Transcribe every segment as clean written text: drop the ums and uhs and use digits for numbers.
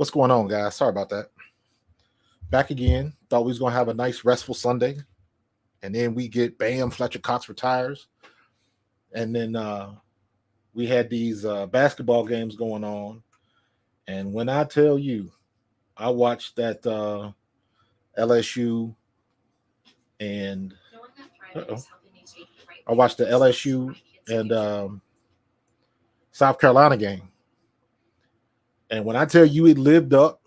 What's going on, guys? Sorry about that. Back again. Thought we was gonna have a nice restful Sunday, and then we get bam, Fletcher Cox retires, and then we had these basketball games going on. And when I tell you, I watched that LSU and uh-oh. I watched the LSU and South Carolina game, and when I tell you it lived up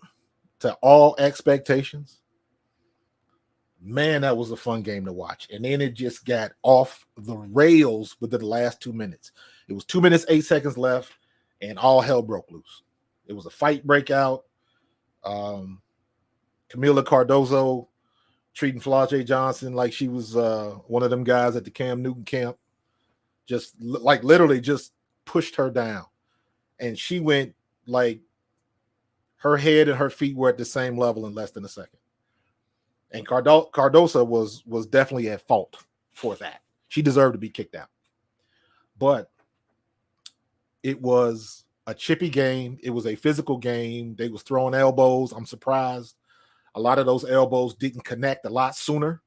to all expectations, man, that was a fun game to watch. And then it just got off the rails within the last 2 minutes. It was 2 minutes, 8 seconds left, and all hell broke loose. It was a fight breakout. Kamilla Cardoso treating Flau'Jae Johnson like she was one of them guys at the Cam Newton camp. Just like literally just pushed her down. And she went like her head and her feet were at the same level in less than a second. And Cardoso was definitely at fault for that. She deserved to be kicked out. But it was a chippy game. It was a physical game. They was throwing elbows. I'm surprised a lot of those elbows didn't connect a lot sooner.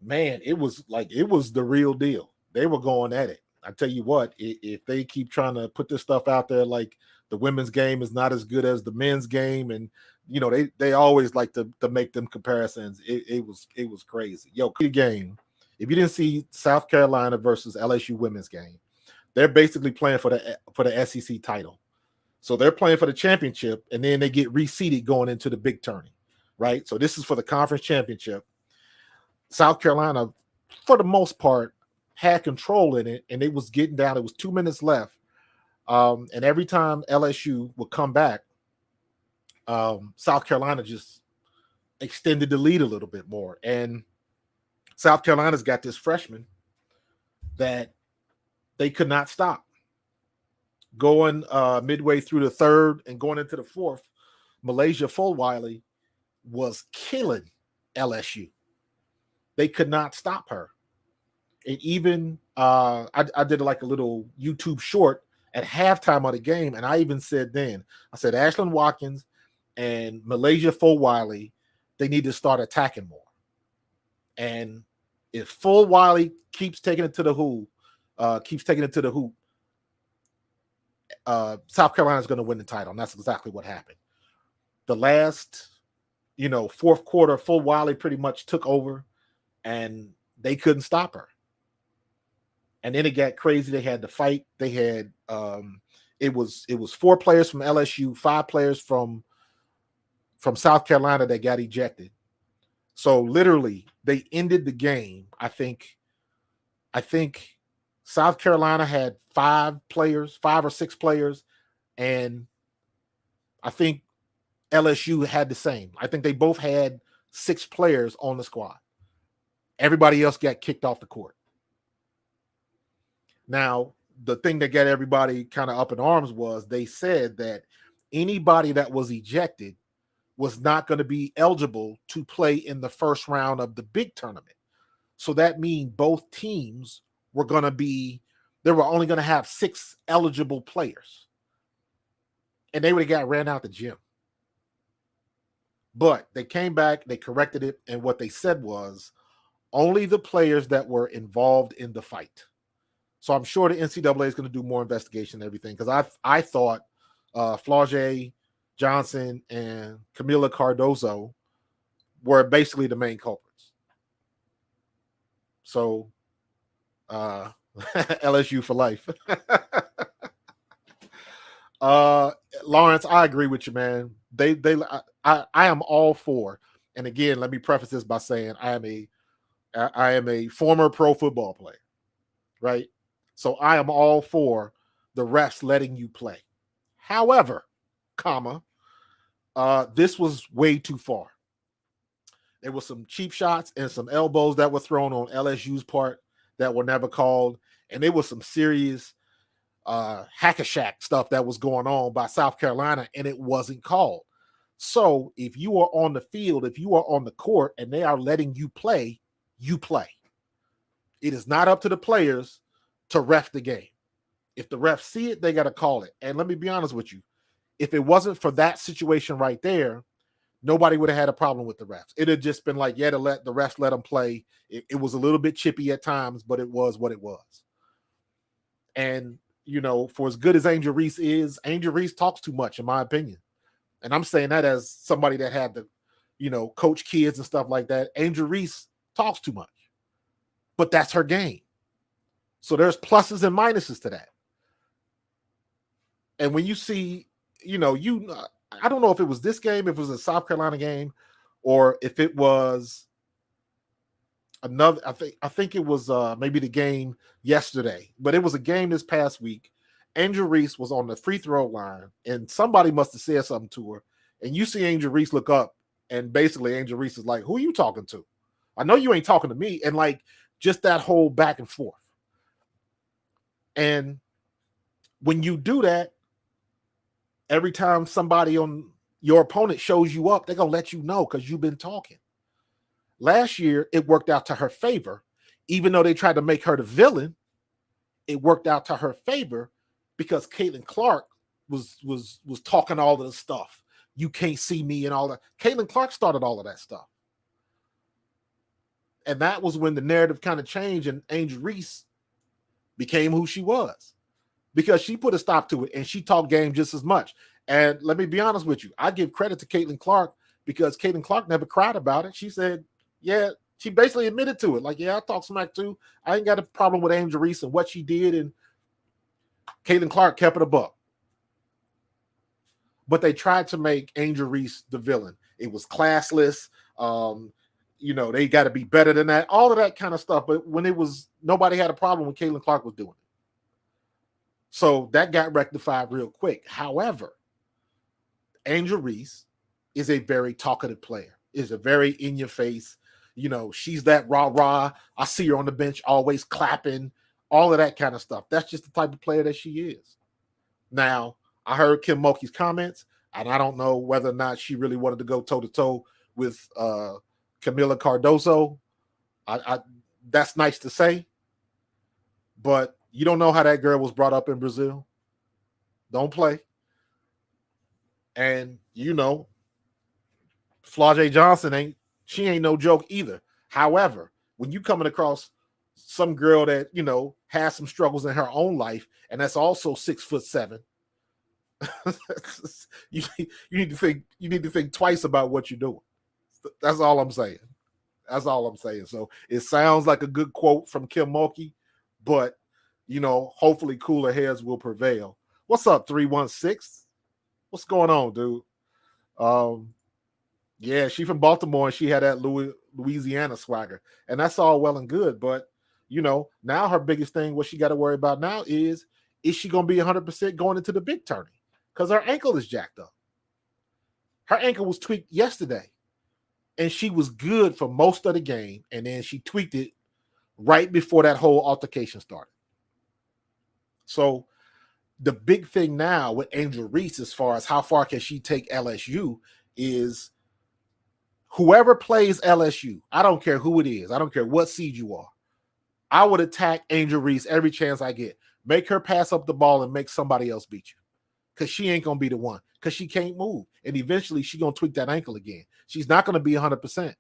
Man, it was the real deal. They were going at it. I tell you what, if they keep trying to put this stuff out there like the women's game is not as good as the men's game, and you know they always like to make them comparisons. It was crazy. Yo, game. If you didn't see South Carolina versus LSU women's game, they're basically playing for the SEC title. So they're playing for the championship, and then they get reseeded going into the big tourney, right? So this is for the conference championship. South Carolina, for the most part, had control in it, and it was getting down. It was 2 minutes left. And every time LSU would come back, South Carolina just extended the lead a little bit more. And South Carolina's got this freshman that they could not stop. Going midway through the third and going into the fourth, Malaysia Fulwiley was killing LSU. They could not stop her. And even I did like a little YouTube short at halftime of the game, and I even said then, I said Ashlyn Watkins and Malaysia Fulwiley, they need to start attacking more. And if Fulwiley keeps taking it to the hoop, South Carolina is going to win the title, and that's exactly what happened. The last, fourth quarter, Fulwiley pretty much took over, and they couldn't stop her. And then it got crazy. They had to fight. They had it was 4 players from LSU, 5 players from South Carolina that got ejected. So literally, they ended the game. I think South Carolina had 5 or 6 players, and I think LSU had the same. I think they both had 6 players on the squad. Everybody else got kicked off the court. Now, the thing that got everybody kind of up in arms was they said that anybody that was ejected was not going to be eligible to play in the first round of the big tournament. So that means both teams were going to they were only going to have 6 eligible players. And they would have got ran out the gym. But they came back, they corrected it, and what they said was only the players that were involved in the fight. So I'm sure the NCAA is going to do more investigation and everything, because I thought Flau'Jae Johnson and Kamilla Cardoso were basically the main culprits. So LSU for life. Lawrence, I agree with you, man. I am all for. And again, let me preface this by saying I am a former pro football player, right? So I am all for the refs letting you play. However, this was way too far. There were some cheap shots and some elbows that were thrown on LSU's part that were never called. And there was some serious hack-a-shack stuff that was going on by South Carolina, and it wasn't called. So if you are on the field, if you are on the court, and they are letting you play, you play. It is not up to the players to ref the game. If the refs see it, they got to call it. And let me be honest with you. if it wasn't for that situation right there, nobody would have had a problem with the refs. It had just been like, yeah, to let the refs let them play. It was a little bit chippy at times, but it was what it was. And, you know, for as good as Angel Reese is, Angel Reese talks too much, in my opinion. And I'm saying that as somebody that had to, you know, coach kids and stuff like that. Angel Reese talks too much, but that's her game. So there's pluses and minuses to that. And when you see, you know, I don't know if it was this game, if it was a South Carolina game, or if it was another. I think it was maybe the game yesterday, but it was a game this past week. Angel Reese was on the free throw line, and somebody must have said something to her. And you see Angel Reese look up, and basically Angel Reese is like, "Who are you talking to? I know you ain't talking to me." And like just that whole back and forth. And when you do that, every time somebody on your opponent shows you up, they're going to let you know because you've been talking. Last year, it worked out to her favor. Even though they tried to make her the villain, it worked out to her favor because Caitlin Clark was talking all of the stuff. You can't see me and all that. Caitlin Clark started all of that stuff. And that was when the narrative kind of changed and Angel Reese became who she was. Because she put a stop to it and she talked game just as much. And let me be honest with you. I give credit to Caitlin Clark because Caitlin Clark never cried about it. She said, yeah, she basically admitted to it. Like, yeah, I talk smack too. I ain't got a problem with Angel Reese and what she did. And Caitlin Clark kept it a buck. But they tried to make Angel Reese the villain. It was classless. You know, they got to be better than that. All of that kind of stuff. But when it was, nobody had a problem when Caitlin Clark was doing it. So that got rectified real quick. However, Angel Reese is a very talkative player, is a very in-your-face, you know, she's that rah-rah. I see her on the bench always clapping, all of that kind of stuff. That's just the type of player that she is. Now, I heard Kim Mulkey's comments, and I don't know whether or not she really wanted to go toe-to-toe with Kamilla Cardoso. That's nice to say, but you don't know how that girl was brought up in Brazil. Don't play. And, you know, Flau'Jae Johnson ain't no joke either. However, when you coming across some girl that, you know, has some struggles in her own life, and that's also 6'7", you need to think twice about what you're doing. That's all I'm saying. That's all I'm saying. So it sounds like a good quote from Kim Mulkey, but you know, hopefully cooler heads will prevail. What's up, 316? What's going on, dude? Yeah, she from Baltimore and she had that Louisiana swagger. And that's all well and good. But, you know, now her biggest thing, what she got to worry about now is she going to be 100% going into the big tourney? Because her ankle is jacked up. Her ankle was tweaked yesterday. And she was good for most of the game. And then she tweaked it right before that whole altercation started. So the big thing now with Angel Reese, as far as how far can she take LSU, is whoever plays LSU, I don't care who it is, I don't care what seed you are, I would attack Angel Reese every chance I get. Make her pass up the ball and make somebody else beat you. Because she ain't going to be the one. Because she can't move. And eventually she's going to tweak that ankle again. She's not going to be 100%.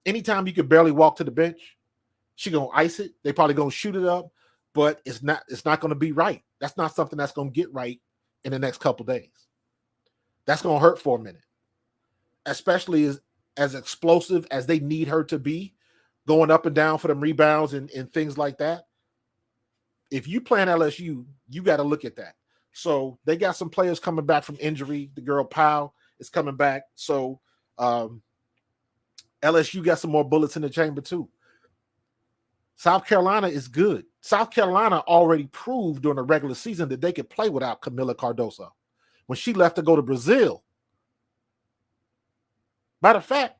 Anytime you can barely walk to the bench, she's going to ice it. They probably going to shoot it up. But it's not going to be right. That's not something that's going to get right in the next couple days. That's going to hurt for a minute. Especially as explosive as they need her to be, going up and down for them rebounds and things like that. If you play in LSU, you got to look at that. So they got some players coming back from injury. The girl Powell is coming back. So LSU got some more bullets in the chamber too. South Carolina is good. South Carolina already proved during the regular season that they could play without Kamilla Cardoso. When she left to go to Brazil, matter of fact,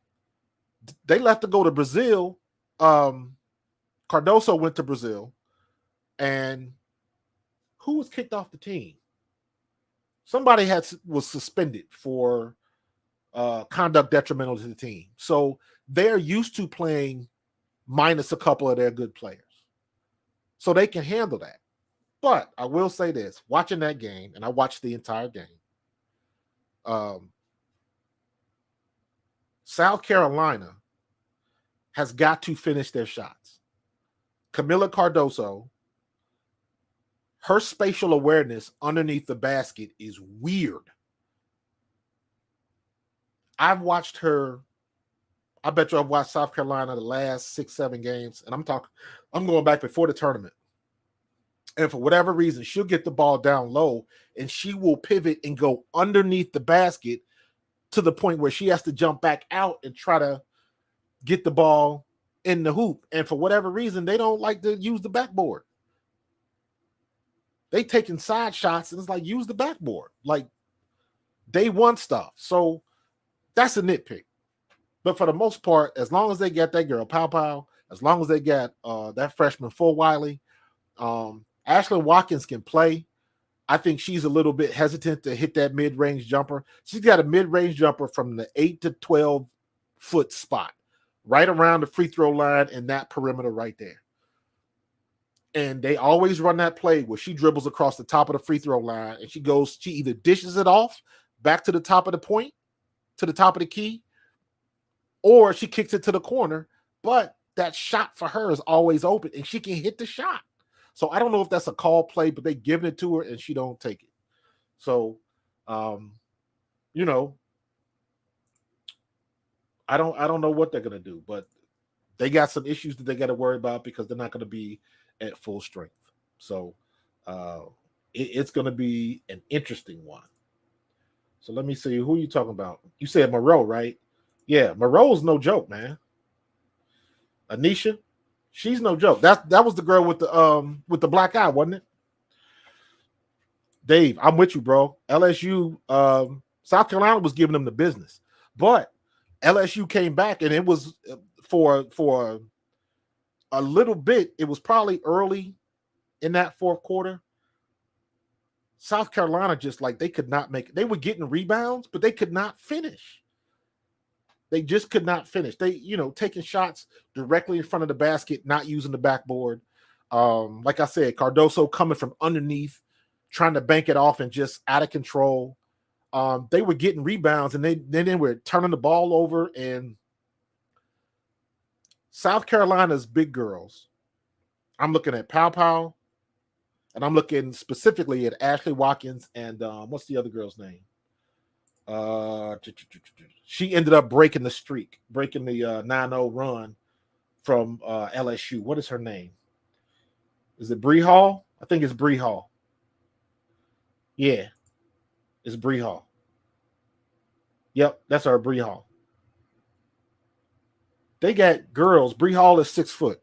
they left to go to Brazil. Cardoso went to Brazil, and who was kicked off the team? Somebody was suspended for conduct detrimental to the team. So they're used to playing minus a couple of their good players. So they can handle that. But I will say this, watching that game, and I watched the entire game, South Carolina has got to finish their shots. Kamilla Cardoso, her spatial awareness underneath the basket is weird. I've watched her. I bet you I've watched South Carolina the last 6-7 games, and I'm going back before the tournament. And for whatever reason, she'll get the ball down low, and she will pivot and go underneath the basket to the point where she has to jump back out and try to get the ball in the hoop. And for whatever reason, they don't like to use the backboard. They taking side shots, and it's like, use the backboard. Like, they want stuff. So that's a nitpick. But for the most part, as long as they get that girl Pow, as long as they get that freshman Flau'Jae, Ashlyn Watkins can play. I think she's a little bit hesitant to hit that mid-range jumper. She's got a mid-range jumper from the 8 to 12 foot spot, right around the free throw line and that perimeter right there. And they always run that play where she dribbles across the top of the free throw line and she either dishes it off back to the top of the point, to the top of the key, or she kicks it to the corner, but that shot for her is always open and she can hit the shot. So I don't know if that's a call play, but they giving it to her and she don't take it. So, you know, I don't know what they're going to do, but they got some issues that they got to worry about because they're not going to be at full strength. So it's going to be an interesting one. So let me see. Who are you talking about? You said Moreau, right? Yeah, Moreau's no joke, man. Anisha, she's no joke. That was the girl with the black eye, wasn't it? Dave, I'm with you, bro. LSU, South Carolina was giving them the business, but LSU came back, and it was for a little bit. It was probably early in that fourth quarter. South Carolina just like they could not make it. They were getting rebounds, but they could not finish. They just could not finish. They, taking shots directly in front of the basket, not using the backboard. Like I said, Cardoso coming from underneath, trying to bank it off and just out of control. They were getting rebounds and they were turning the ball over. And South Carolina's big girls, I'm looking at Pow, and I'm looking specifically at Ashley Watkins and what's the other girl's name? She ended up breaking the streak, breaking the 9-0 run from LSU. What is her name? Is it Bree Hall? I think it's Bree Hall. Yeah, it's Bree Hall. Yep, that's our Bree Hall. They got girls. Bree Hall is 6 foot.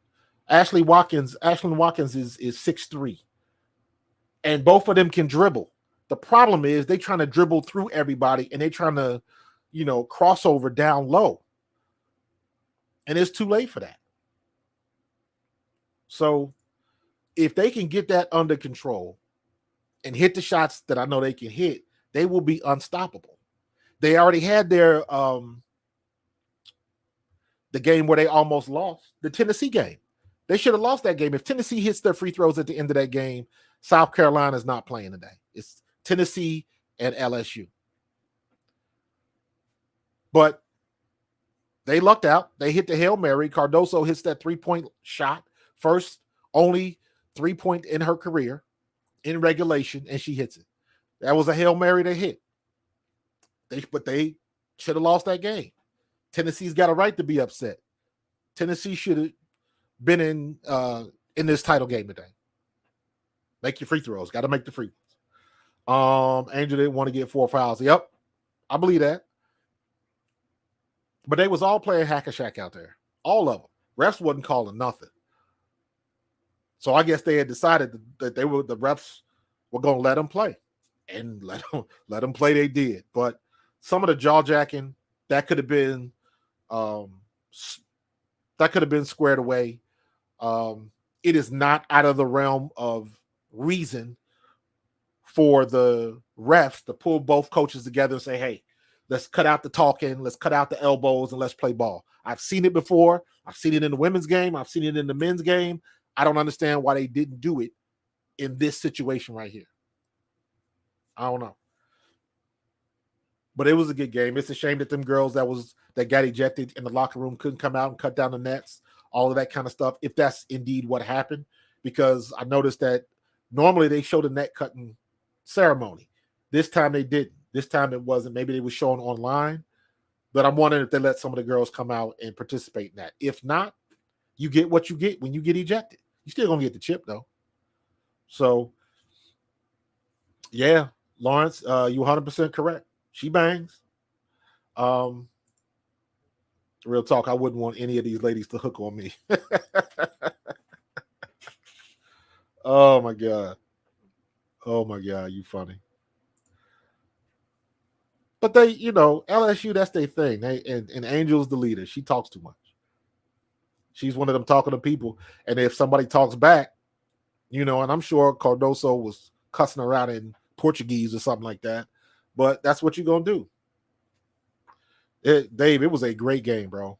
Ashlyn Watkins is 6'3". And both of them can dribble. The problem is they trying to dribble through everybody and they trying to, cross over down low. And it's too late for that. So if they can get that under control and hit the shots that I know they can hit, they will be unstoppable. They already had their the game where they almost lost, the Tennessee game. They should have lost that game. If Tennessee hits their free throws at the end of that game, South Carolina is not playing today. It's Tennessee and LSU. But they lucked out. They hit the Hail Mary. Cardoso hits that 3-point shot. First, only 3-point in her career in regulation, and she hits it. That was a Hail Mary they hit. But they should have lost that game. Tennessee's got a right to be upset. Tennessee should have been in this title game today. Make your free throws. Got to make the free throws. Angel didn't want to get 4 fouls. Yep, I believe that. But they was all playing hack-a-shack out there. All of them. Refs wasn't calling nothing. So I guess they had decided that the refs were going to let them play. And let them play they did. But some of the jaw-jacking, that could have been squared away. It is not out of the realm of reason for the refs to pull both coaches together and say, hey, let's cut out the talking, let's cut out the elbows, and let's play ball. I've seen it before. I've seen it in the women's game. I've seen it in the men's game. I don't understand why they didn't do it in this situation right here. I don't know. But it was a good game. It's a shame that them girls that got ejected in the locker room couldn't come out and cut down the nets, all of that kind of stuff, if that's indeed what happened. Because I noticed that normally they show the net cutting ceremony. This time they didn't. This time it wasn't. Maybe they were showing online. But I'm wondering if they let some of the girls come out and participate in that. If not, you get what you get when you get ejected. You still gonna get the chip though. So yeah, Lawrence, you 100% correct. She bangs. Real talk, I wouldn't want any of these ladies to hook on me. Oh my God. Oh my God, you funny. But they, LSU, that's their thing. And Angel's the leader. She talks too much. She's one of them talking to people. And if somebody talks back, and I'm sure Cardoso was cussing her out in Portuguese or something like that. But that's what you're going to do. Dave, it was a great game, bro.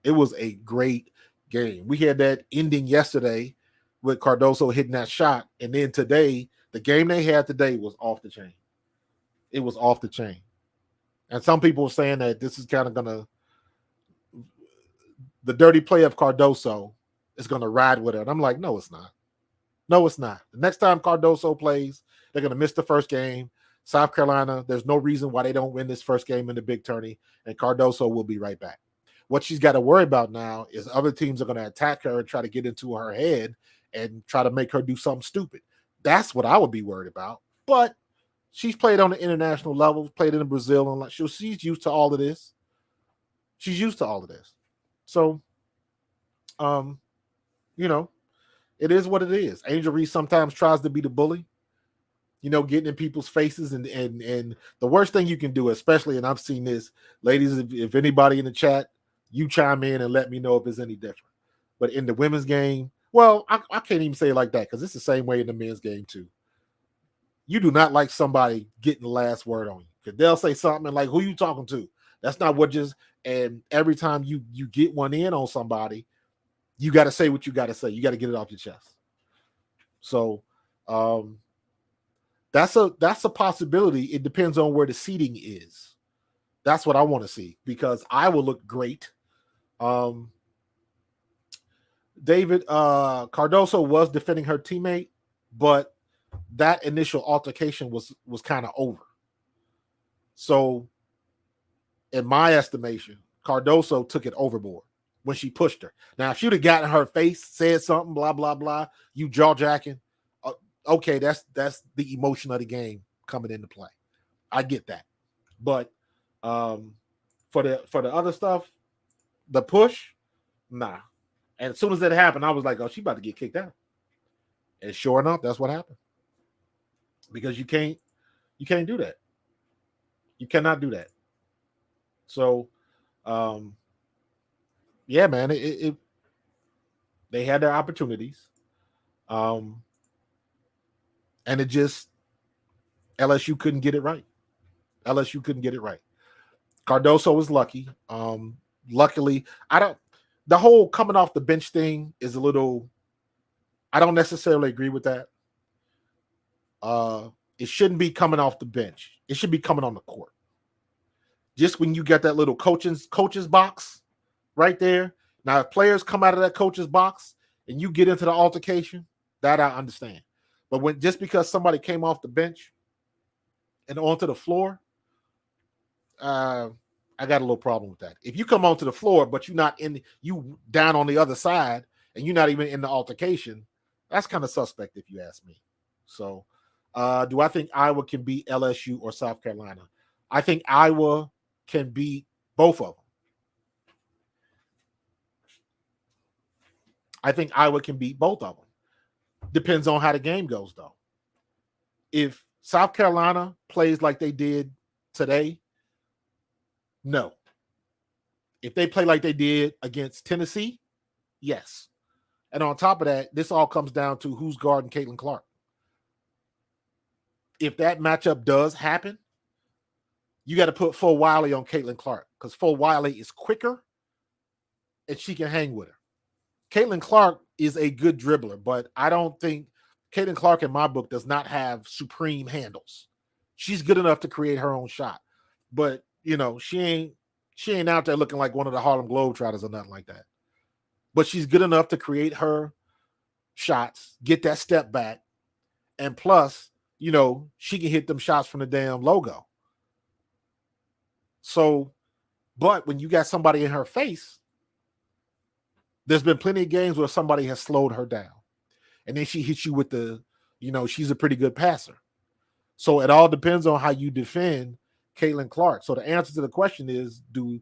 It was a great game. We had that ending yesterday with Cardoso hitting that shot. And then today, the game they had today was off the chain. It was off the chain. And some people were saying that this is kind of going to, the dirty play of Cardoso is going to ride with it. And I'm like, no, it's not. No, it's not. The next time Cardoso plays, they're going to miss the first game. South Carolina, there's no reason why they don't win this first game in the big tourney, and Cardoso will be right back. What she's got to worry about now is other teams are going to attack her and try to get into her head and try to make her do something stupid. That's what I would be worried about. But she's played on the international level, played in Brazil, and she's used to all of this. She's used to all of this. So, it is what it is. Angel Reese sometimes tries to be the bully, getting in people's faces. And the worst thing you can do, especially, and I've seen this, ladies, if anybody in the chat, you chime in and let me know if it's any different. But in the women's game, well, I can't even say it like that because it's the same way in the men's game too. You do not like somebody getting the last word on you because they'll say something and like, who you talking to? That's not what and every time you get one in on somebody, you got to say what you got to say. You got to get it off your chest. So that's a possibility. It depends on where the seating is. That's what I want to see because I will look great. David Cardoso was defending her teammate, but that initial altercation was kind of over. So, in my estimation, Cardoso took it overboard when she pushed her. Now, if she'd have gotten her face, said something, blah blah blah, you jaw jacking, okay, that's the emotion of the game coming into play. I get that, but for the other stuff, the push, nah. And as soon as that happened, I was like, oh, she about to get kicked out. And sure enough, that's what happened. Because you can't do that. You cannot do that. So, yeah, man, they had their opportunities. And it just, LSU couldn't get it right. LSU couldn't get it right. Cardoso was lucky. Luckily, the whole coming off the bench thing is a little, I don't necessarily agree with that. It shouldn't be coming off the bench. It should be coming on the court. Just when you get that little coach's box right there. Now, if players come out of that coach's box and you get into the altercation, that I understand. But just because somebody came off the bench and onto the floor, I got a little problem with that. If you come onto the floor, but you down on the other side and you're not even in the altercation, that's kind of suspect if you ask me. So, do I think Iowa can beat LSU or South Carolina? I think Iowa can beat both of them. I think Iowa can beat both of them. Depends on how the game goes, though. If South Carolina plays like they did today, no. If they play like they did against Tennessee, yes. And on top of that, this all comes down to who's guarding Caitlin Clark. If that matchup does happen, you got to put Flau'Jae on Caitlin Clark because Flau'Jae is quicker and she can hang with her. Caitlin Clark is a good dribbler, but I don't think Caitlin Clark in my book does not have supreme handles. She's good enough to create her own shot. but she ain't out there looking like one of the Harlem Globetrotters or nothing like that. But she's good enough to create her shots, get that step back, and plus, she can hit them shots from the damn logo. So, but when you got somebody in her face, there's been plenty of games where somebody has slowed her down. And then she hits you with the, she's a pretty good passer. So it all depends on how you defend Caitlin Clark. So the answer to the question is, do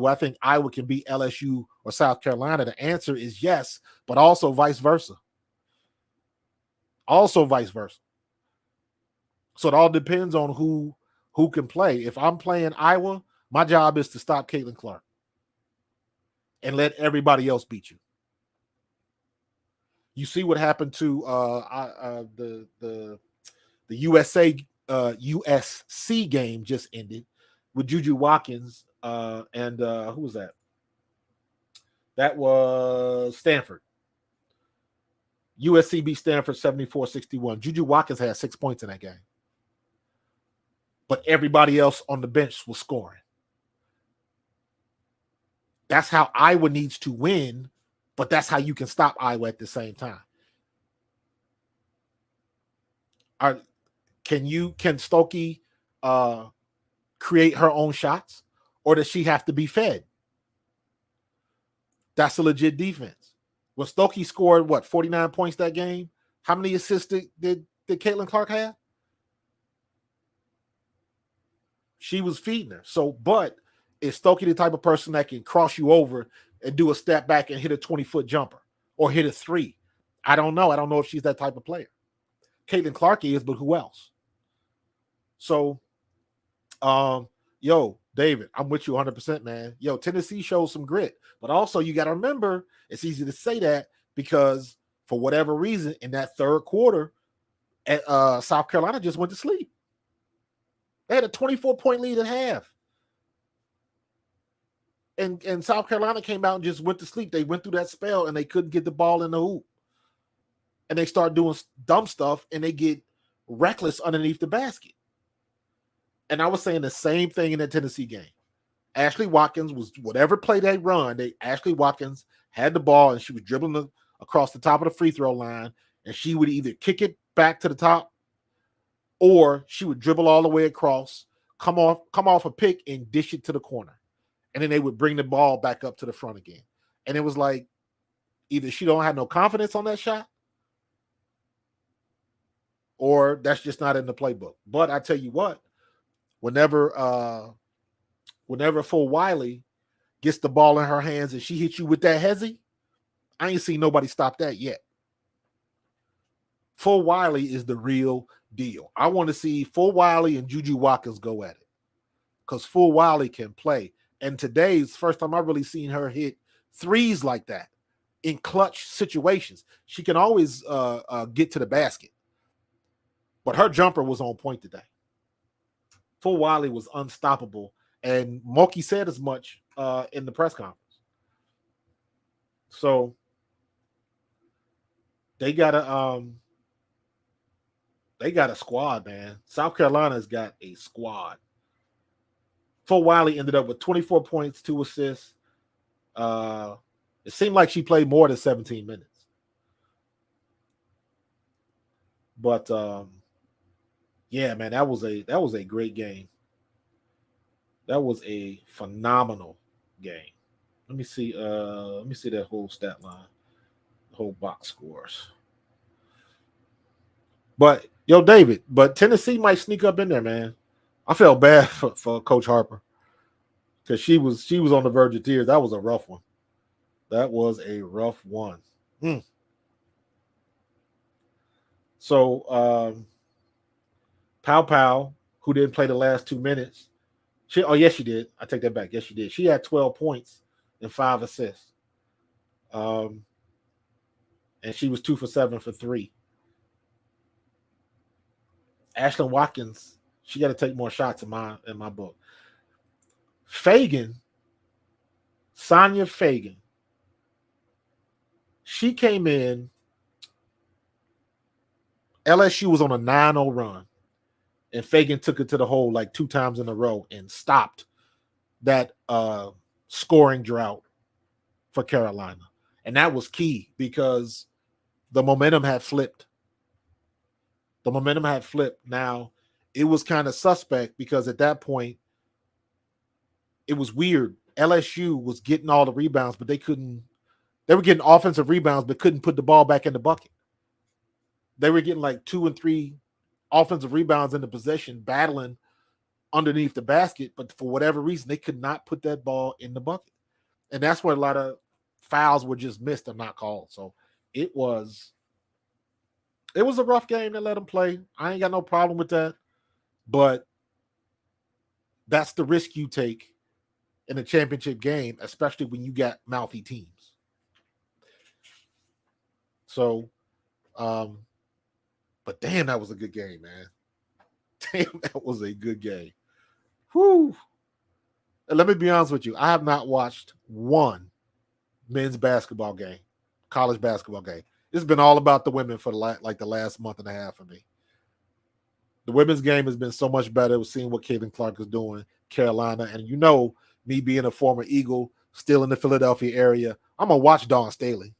I think Iowa can beat LSU or South Carolina? The answer is yes, but also vice versa. So it all depends on who can play. If I'm playing Iowa, my job is to stop Caitlin Clark and let everybody else beat you. You see what happened to the USC game just ended with Juju Watkins and who was that? That was Stanford. USC beat Stanford 74-61. Juju Watkins had 6 points in that game. But everybody else on the bench was scoring. That's how Iowa needs to win, but that's how you can stop Iowa at the same time. Can Stokey create her own shots, or does she have to be fed? That's a legit defense. When Stokey scored 49 points that game, how many assists did Caitlin Clark have? She was feeding her. So, but is Stokey the type of person that can cross you over and do a step back and hit a 20-foot jumper or hit a three? I don't know. I don't know if she's that type of player. Caitlin Clark is, but who else? So, David, I'm with you 100%, man. Tennessee shows some grit, but also you got to remember, it's easy to say that because for whatever reason in that third quarter, South Carolina just went to sleep. They had a 24-point lead at half. And South Carolina came out and just went to sleep. They went through that spell and they couldn't get the ball in the hoop. And they start doing dumb stuff and they get reckless underneath the basket. And I was saying the same thing in the Tennessee game. Ashley Watkins was, whatever play they run, Ashley Watkins had the ball and she was dribbling across the top of the free throw line, and she would either kick it back to the top or she would dribble all the way across, come off a pick and dish it to the corner. And then they would bring the ball back up to the front again. And it was like either she don't have no confidence on that shot or that's just not in the playbook. But I tell you what, whenever Flau'Jae gets the ball in her hands and she hits you with that hezzy, I ain't seen nobody stop that yet. Flau'Jae is the real deal. I want to see Flau'Jae and Juju Watkins go at it because Flau'Jae can play. And today's first time I've really seen her hit threes like that in clutch situations. She can always get to the basket. But her jumper was on point today. Flau'Jae was unstoppable. And Moki said as much in the press conference. So they got a squad, man. South Carolina's got a squad. Flau'Jae ended up with 24 points, 2 assists. It seemed like she played more than 17 minutes. But yeah, man, that was a great game. That was a phenomenal game. Let me see that whole stat line, the whole box scores. But David, Tennessee might sneak up in there, man. I felt bad for Coach Harper because she was on the verge of tears. That was a rough one. So Pow, who didn't play the last 2 minutes, yes, she did. I take that back. Yes, she did. She had 12 points and 5 assists. And she was 2 for 7 for 3. Ashlyn Watkins, she got to take more shots in my book. Sonia Fagan, she came in. LSU was on a 9-0 run, and Fagan took it to the hole like 2 times in a row and stopped that scoring drought for Carolina. And that was key because the momentum had flipped. The momentum had flipped. Now, it was kind of suspect because at that point, it was weird. LSU was getting all the rebounds, but they were getting offensive rebounds, but couldn't put the ball back in the bucket. They were getting like 2 and 3 offensive rebounds in the possession, battling underneath the basket, but for whatever reason, they could not put that ball in the bucket. And that's where a lot of fouls were just missed and not called. So it was a rough game to let them play. I ain't got no problem with that. But that's the risk you take in a championship game, especially when you got mouthy teams. So, but damn, that was a good game, man. Damn, that was a good game. Whew. And let me be honest with you. I have not watched one men's basketball game, college basketball game. It's been all about the women for the last month and a half for me. The women's game has been so much better with seeing what Caitlin Clark is doing, Carolina. And you know, me being a former Eagle, still in the Philadelphia area, I'm going to watch Dawn Staley.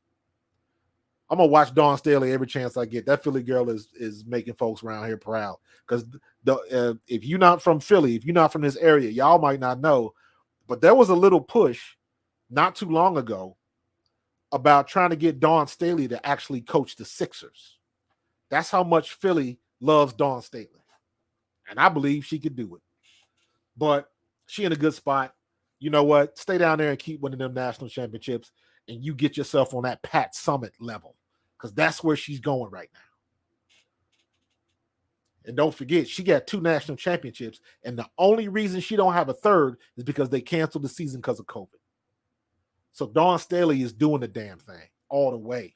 I'm going to watch Dawn Staley every chance I get. That Philly girl is making folks around here proud. Because if you're not from Philly, if you're not from this area, y'all might not know, but there was a little push not too long ago about trying to get Dawn Staley to actually coach the Sixers. That's how much Philly loves Dawn Staley. And I believe she could do it. But she in a good spot. You know what? Stay down there and keep winning them national championships, and you get yourself on that Pat Summitt level, because that's where she's going right now. And don't forget, she got 2 national championships, and the only reason she don't have a third is because they canceled the season because of COVID. So Dawn Staley is doing the damn thing all the way.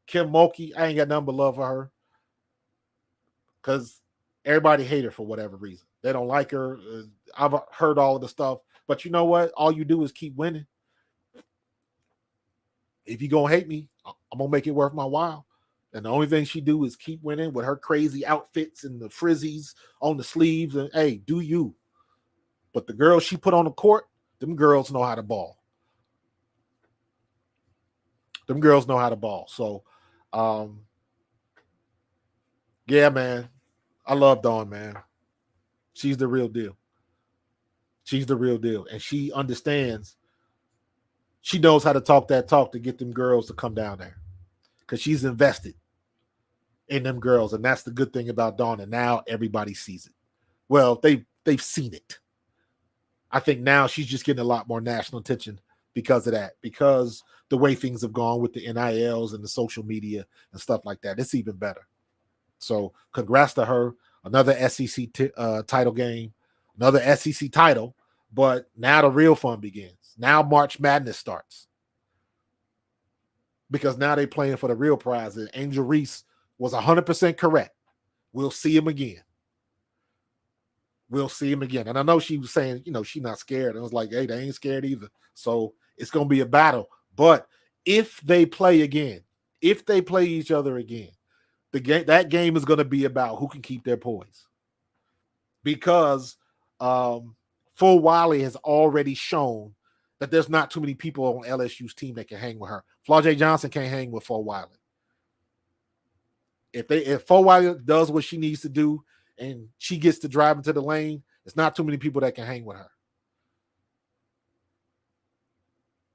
Kim Mulkey, I ain't got nothing but love for her because everybody hate her for whatever reason. They don't like her. I've heard all of the stuff. But you know what? All you do is keep winning. If you're going to hate me, I'm going to make it worth my while. And the only thing she do is keep winning with her crazy outfits and the frizzies on the sleeves. And, hey, do you. But the girls she put on the court, them girls know how to ball. Them girls know how to ball. So, yeah, man. I love Dawn, man. She's the real deal. She's the real deal. And she understands. She knows how to talk that talk to get them girls to come down there. Because she's invested in them girls. And that's the good thing about Dawn. And now everybody sees it. Well, they've seen it. I think now she's just getting a lot more national attention because of that. Because the way things have gone with the NILs and the social media and stuff like that. It's even better. So congrats to her. Another SEC title game. Another SEC title. But now the real fun begins. Now March Madness starts. Because now they're playing for the real prize. And Angel Reese was 100% correct. We'll see him again. We'll see him again. And I know she was saying, you know, she's not scared. And I was like, hey, they ain't scared either. So it's going to be a battle. But if they play again, if they play each other again, that game is going to be about who can keep their poise. Because Flau'Jae has already shown that there's not too many people on LSU's team that can hang with her. Flau'Jae Johnson can't hang with Flau'Jae. If Flau'Jae does what she needs to do and she gets to drive into the lane, there's not too many people that can hang with her.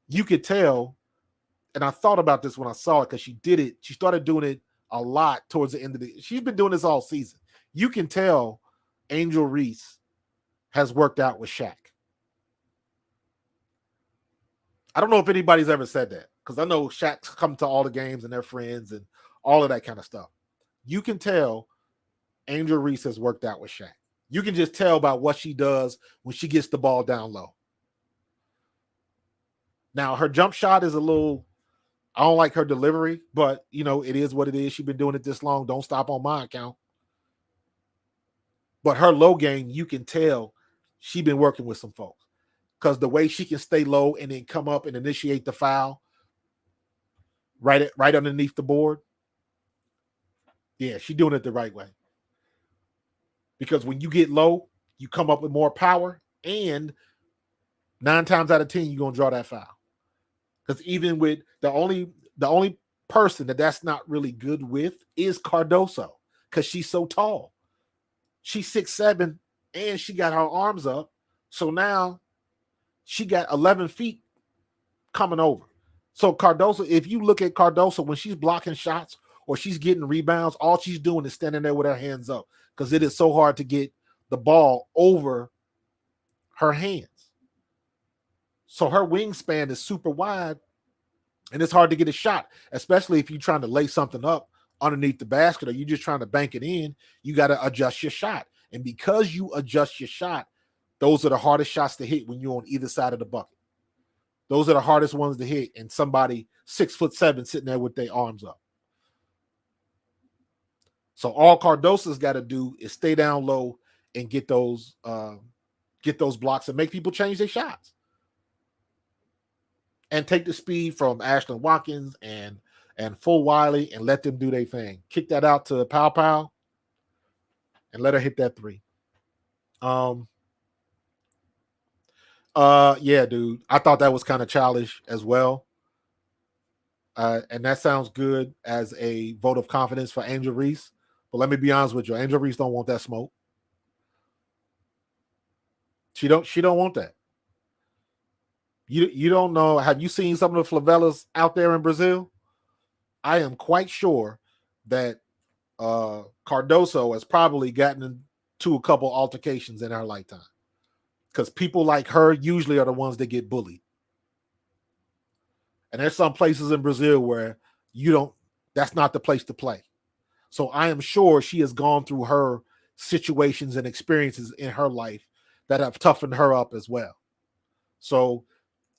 You could tell, and I thought about this when I saw it because she did it. She started doing it a lot towards the end of the. She's been doing this all season. You can tell Angel Reese has worked out with Shaq. I don't know if anybody's ever said that because I know Shaq's come to all the games and they're friends and all of that kind of stuff. You can tell Angel Reese has worked out with Shaq. You can just tell by what she does when she gets the ball down low. Now, her jump shot is a little, I don't like her delivery, but, you know, it is what it is. She's been doing it this long. Don't stop on my account. But her low game, you can tell she's been working with some folks because the way she can stay low and then come up and initiate the foul right underneath the board. Yeah, she's doing it the right way. because when you get low, you come up with more power, and 9 times out of 10, you're gonna draw that foul. Because even with the only person that's not really good with is Cardoso, because she's so tall. She's 6'7", and she got her arms up. So now she got 11 feet coming over. So Cardoso, if you look at Cardoso when she's blocking shots or she's getting rebounds, all she's doing is standing there with her hands up, because it is so hard to get the ball over her hands. So her wingspan is super wide, and it's hard to get a shot, especially if you're trying to lay something up underneath the basket or you're just trying to bank it in. You got to adjust your shot. And because you adjust your shot, those are the hardest shots to hit when you're on either side of the bucket. Those are the hardest ones to hit, and somebody 6'7" sitting there with their arms up. So all Cardoso's got to do is stay down low and get those blocks and make people change their shots. And take the speed from Ashlyn Watkins and Flau'Jae and let them do their thing. Kick that out to Pow Pow and let her hit that 3. Yeah, dude. I thought that was kind of childish as well. And that sounds good as a vote of confidence for Angel Reese. But let me be honest with you. Angel Reese don't want that smoke. She don't want that. You don't know. Have you seen some of the favelas out there in Brazil? I am quite sure that Cardoso has probably gotten into a couple altercations in her lifetime, because people like her usually are the ones that get bullied. And there's some places in Brazil where that's not the place to play. So I am sure she has gone through her situations and experiences in her life that have toughened her up as well. So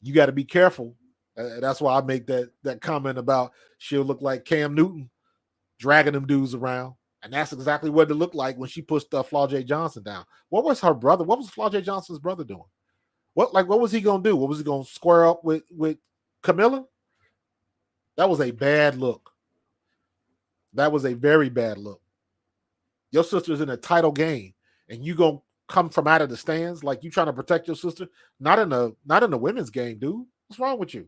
you got to be careful. That's why I make that comment about she'll look like Cam Newton dragging them dudes around. And that's exactly what it looked like when she pushed Flau'Jae Johnson down. What was her brother? What was Flau'Jae Johnson's brother doing? What was he going to do? What was he going to square up with Kamilla? That was a bad look. That was a very bad look. Your sister's in a title game, and you going to come from out of the stands like you trying to protect your sister? Not in the women's game, dude. What's wrong with you?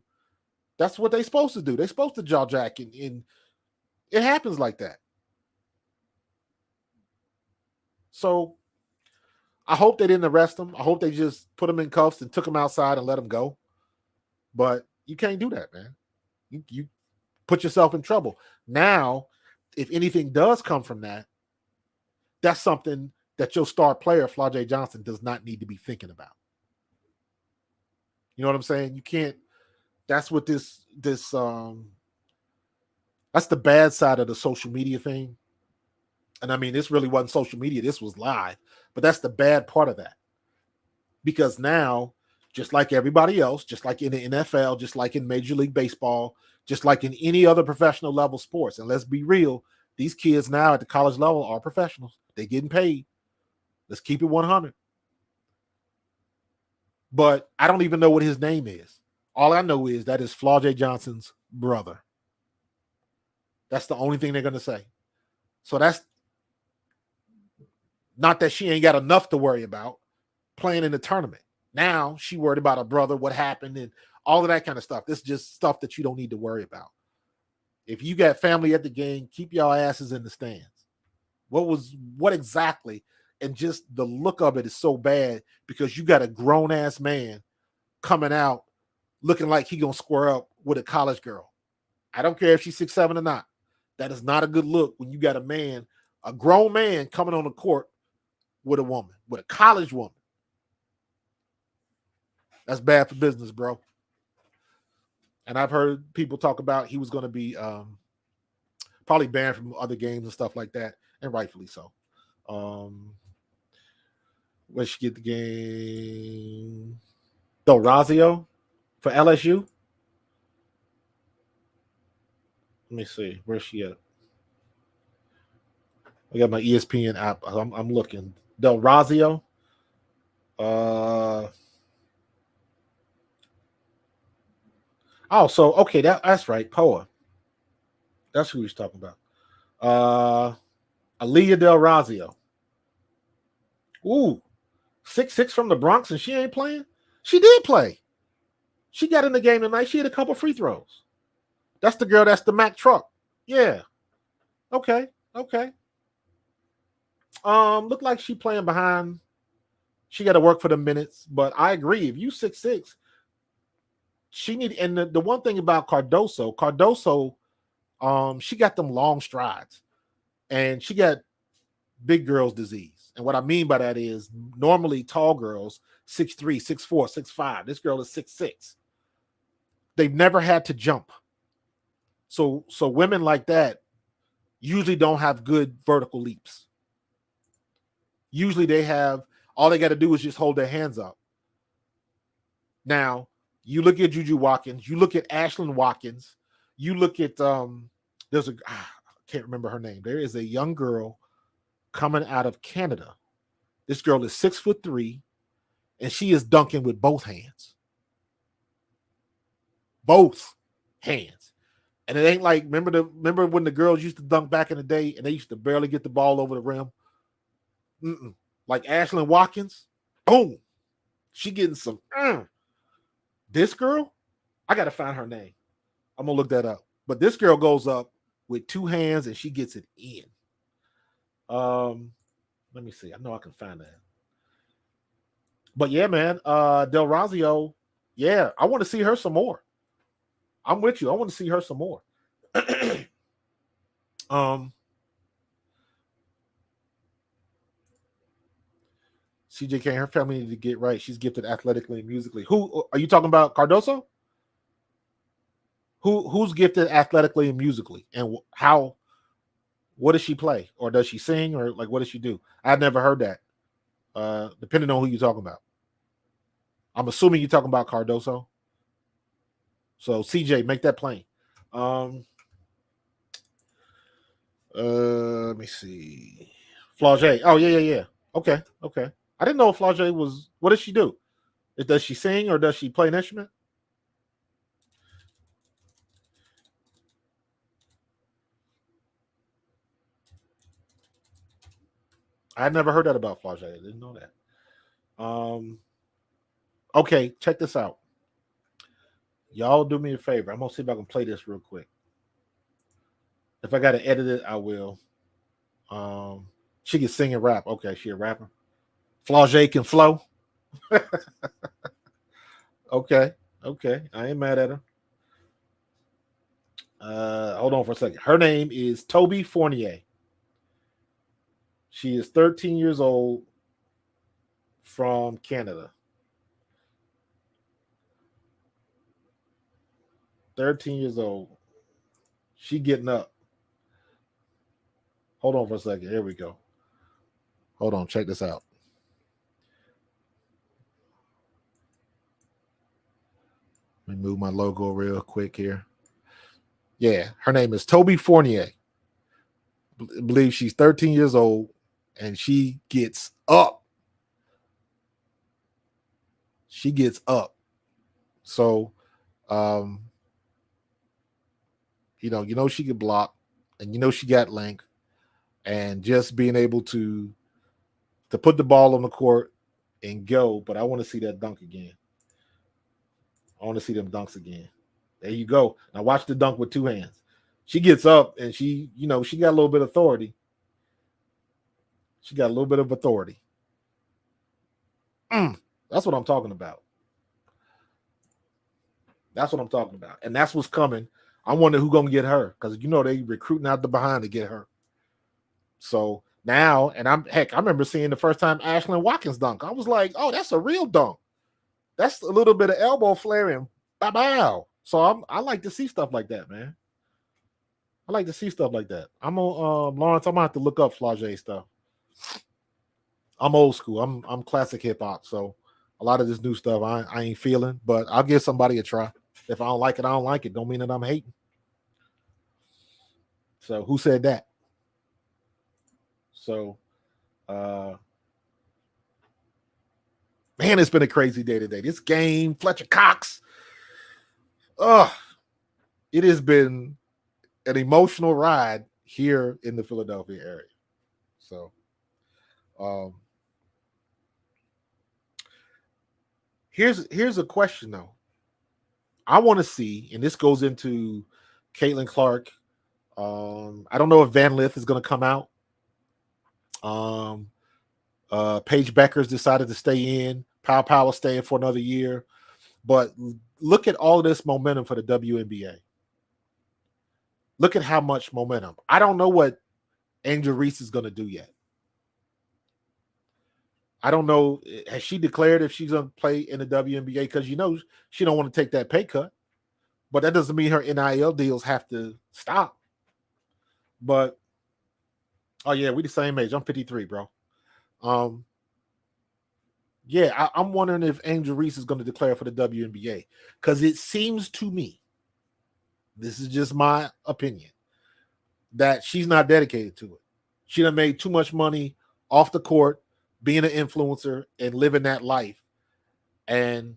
That's what they're supposed to do. They're supposed to jaw jack, and it happens like that. So I hope they didn't arrest him. I hope they just put him in cuffs and took him outside and let him go. But you can't do that, man. You put yourself in trouble. Now, if anything does come from that, that's something that your star player, Flau'Jae Johnson, does not need to be thinking about. You know what I'm saying? You can't. That's what that's the bad side of the social media thing. And I mean, this really wasn't social media. This was live. But that's the bad part of that. Because now, just like everybody else, just like in the NFL, just like in Major League Baseball, just like in any other professional level sports, and let's be real, these kids now at the college level are professionals. They're getting paid. Let's keep it 100. But I don't even know what his name is. All I know is that is Flau'Jae Johnson's brother. That's the only thing they're going to say. So that's not that she ain't got enough to worry about playing in the tournament. Now she worried about her brother, what happened, and all of that kind of stuff. This is just stuff that you don't need to worry about. If you got family at the game, keep your asses in the stands. What exactly? And just the look of it is so bad because you got a grown-ass man coming out looking like he going to square up with a college girl. I don't care if she's 6'7" or not. That is not a good look when you got a grown man coming on the court with a woman, with a college woman. That's bad for business, bro. And I've heard people talk about he was going to be probably banned from other games and stuff like that, and rightfully so. Where she get the game? Del Razio for LSU. Let me see. Where's she at? I got my ESPN app. I'm looking. Del Razio. Oh, so okay, that's right. Poa. That's who he's talking about. Aaliyah Del Razio. Ooh, 6'6" from the Bronx, and she ain't playing. She did play. She got in the game tonight. She had a couple free throws. That's the girl. That's the Mack truck. Yeah. Okay. Look like she playing behind. She got to work for the minutes, but I agree. If you 6'6", she need. And the one thing about Cardoso, she got them long strides, and she got big girls disease. And what I mean by that is normally tall girls 6'3", 6'4", 6'5". This girl is 6'6". They've never had to jump. So women like that usually don't have good vertical leaps. Usually they have, all they got to do is just hold their hands up. Now, you look at Juju Watkins, you look at Ashlyn Watkins, you look at there's I can't remember her name. There is a young girl coming out of Canada. This girl is 6'3", and she is dunking with both hands. Both hands. And it ain't like, remember when the girls used to dunk back in the day and they used to barely get the ball over the rim? Like Ashlyn Watkins, boom. She getting some. This girl, I got to find her name. I'm going to look that up. But this girl goes up with two hands and she gets it in. Let me see. I know I can find that. But yeah, man, Del Razio, yeah, I want to see her some more. I'm with you. I want to see her some more. CJ K, her family need to get right. She's gifted athletically and musically. Who are you talking about? Cardoso? Who's gifted athletically and musically? And how? What does she play? Or does she sing? Or like, what does she do? I've never heard that. Depending on who you're talking about. I'm assuming you're talking about Cardoso. So CJ, make that plain. Let me see. Flau'Jae. Oh, yeah. Okay. I didn't know if Flau'Jae was. What does she do? Does she sing or does she play an instrument? I had never heard that about Flau'Jae. I didn't know that. Okay, check this out. Y'all do me a favor. I'm gonna see if I can play this real quick. If I gotta edit it, I will. She can sing and rap. Okay, she a rapper. Flau'Jae can flow. Okay. I ain't mad at her. Hold on for a second. Her name is Toby Fournier. She is 13 years old from Canada. 13 years old. She getting up. Hold on for a second. Here we go. Hold on. Check this out. Let me move my logo real quick here. Yeah, her name is Toby Fournier. I believe she's 13 years old, and she gets up. She gets up. So, you know she could block, and she got length, and just being able to put the ball on the court and go. But I want to see that dunk again. I want to see them dunks again. There you go. Now watch the dunk with two hands. She gets up and she got a little bit of authority. She got a little bit of authority. That's what I'm talking about. That's what I'm talking about. And that's what's coming. I wonder who's gonna get her, because they recruiting out the behind to get her. So now, and I remember seeing the first time Ashlyn Watkins dunk. I was like, oh, that's a real dunk. That's a little bit of elbow flaring. Bow. So I like to see stuff like that, man. I like to see stuff like that. I'm on Lawrence. I'm gonna have to look up Flau'Jae stuff. I'm old school. I'm classic hip hop. So a lot of this new stuff I ain't feeling, but I'll give somebody a try. If I don't like it, I don't like it. Don't mean that I'm hating. So who said that? So, man, it's been a crazy day today. This game, Fletcher Cox. It has been an emotional ride here in the Philadelphia area. So, Here's a question though. I want to see, and this goes into Caitlin Clark. I don't know if Van Lith is going to come out. Paige Becker's decided to stay in. Power staying for another year. But look at all of this momentum for the WNBA. Look at how much momentum. I don't know what Angel Reese is going to do yet. I don't know. Has she declared if she's going to play in the WNBA? Because she don't want to take that pay cut. But that doesn't mean her NIL deals have to stop. But, oh, yeah, we the same age. I'm 53, bro. Yeah, I'm wondering if Angel Reese is going to declare for the WNBA. Because it seems to me, this is just my opinion, that she's not dedicated to it. She done made too much money off the court, being an influencer and living that life. And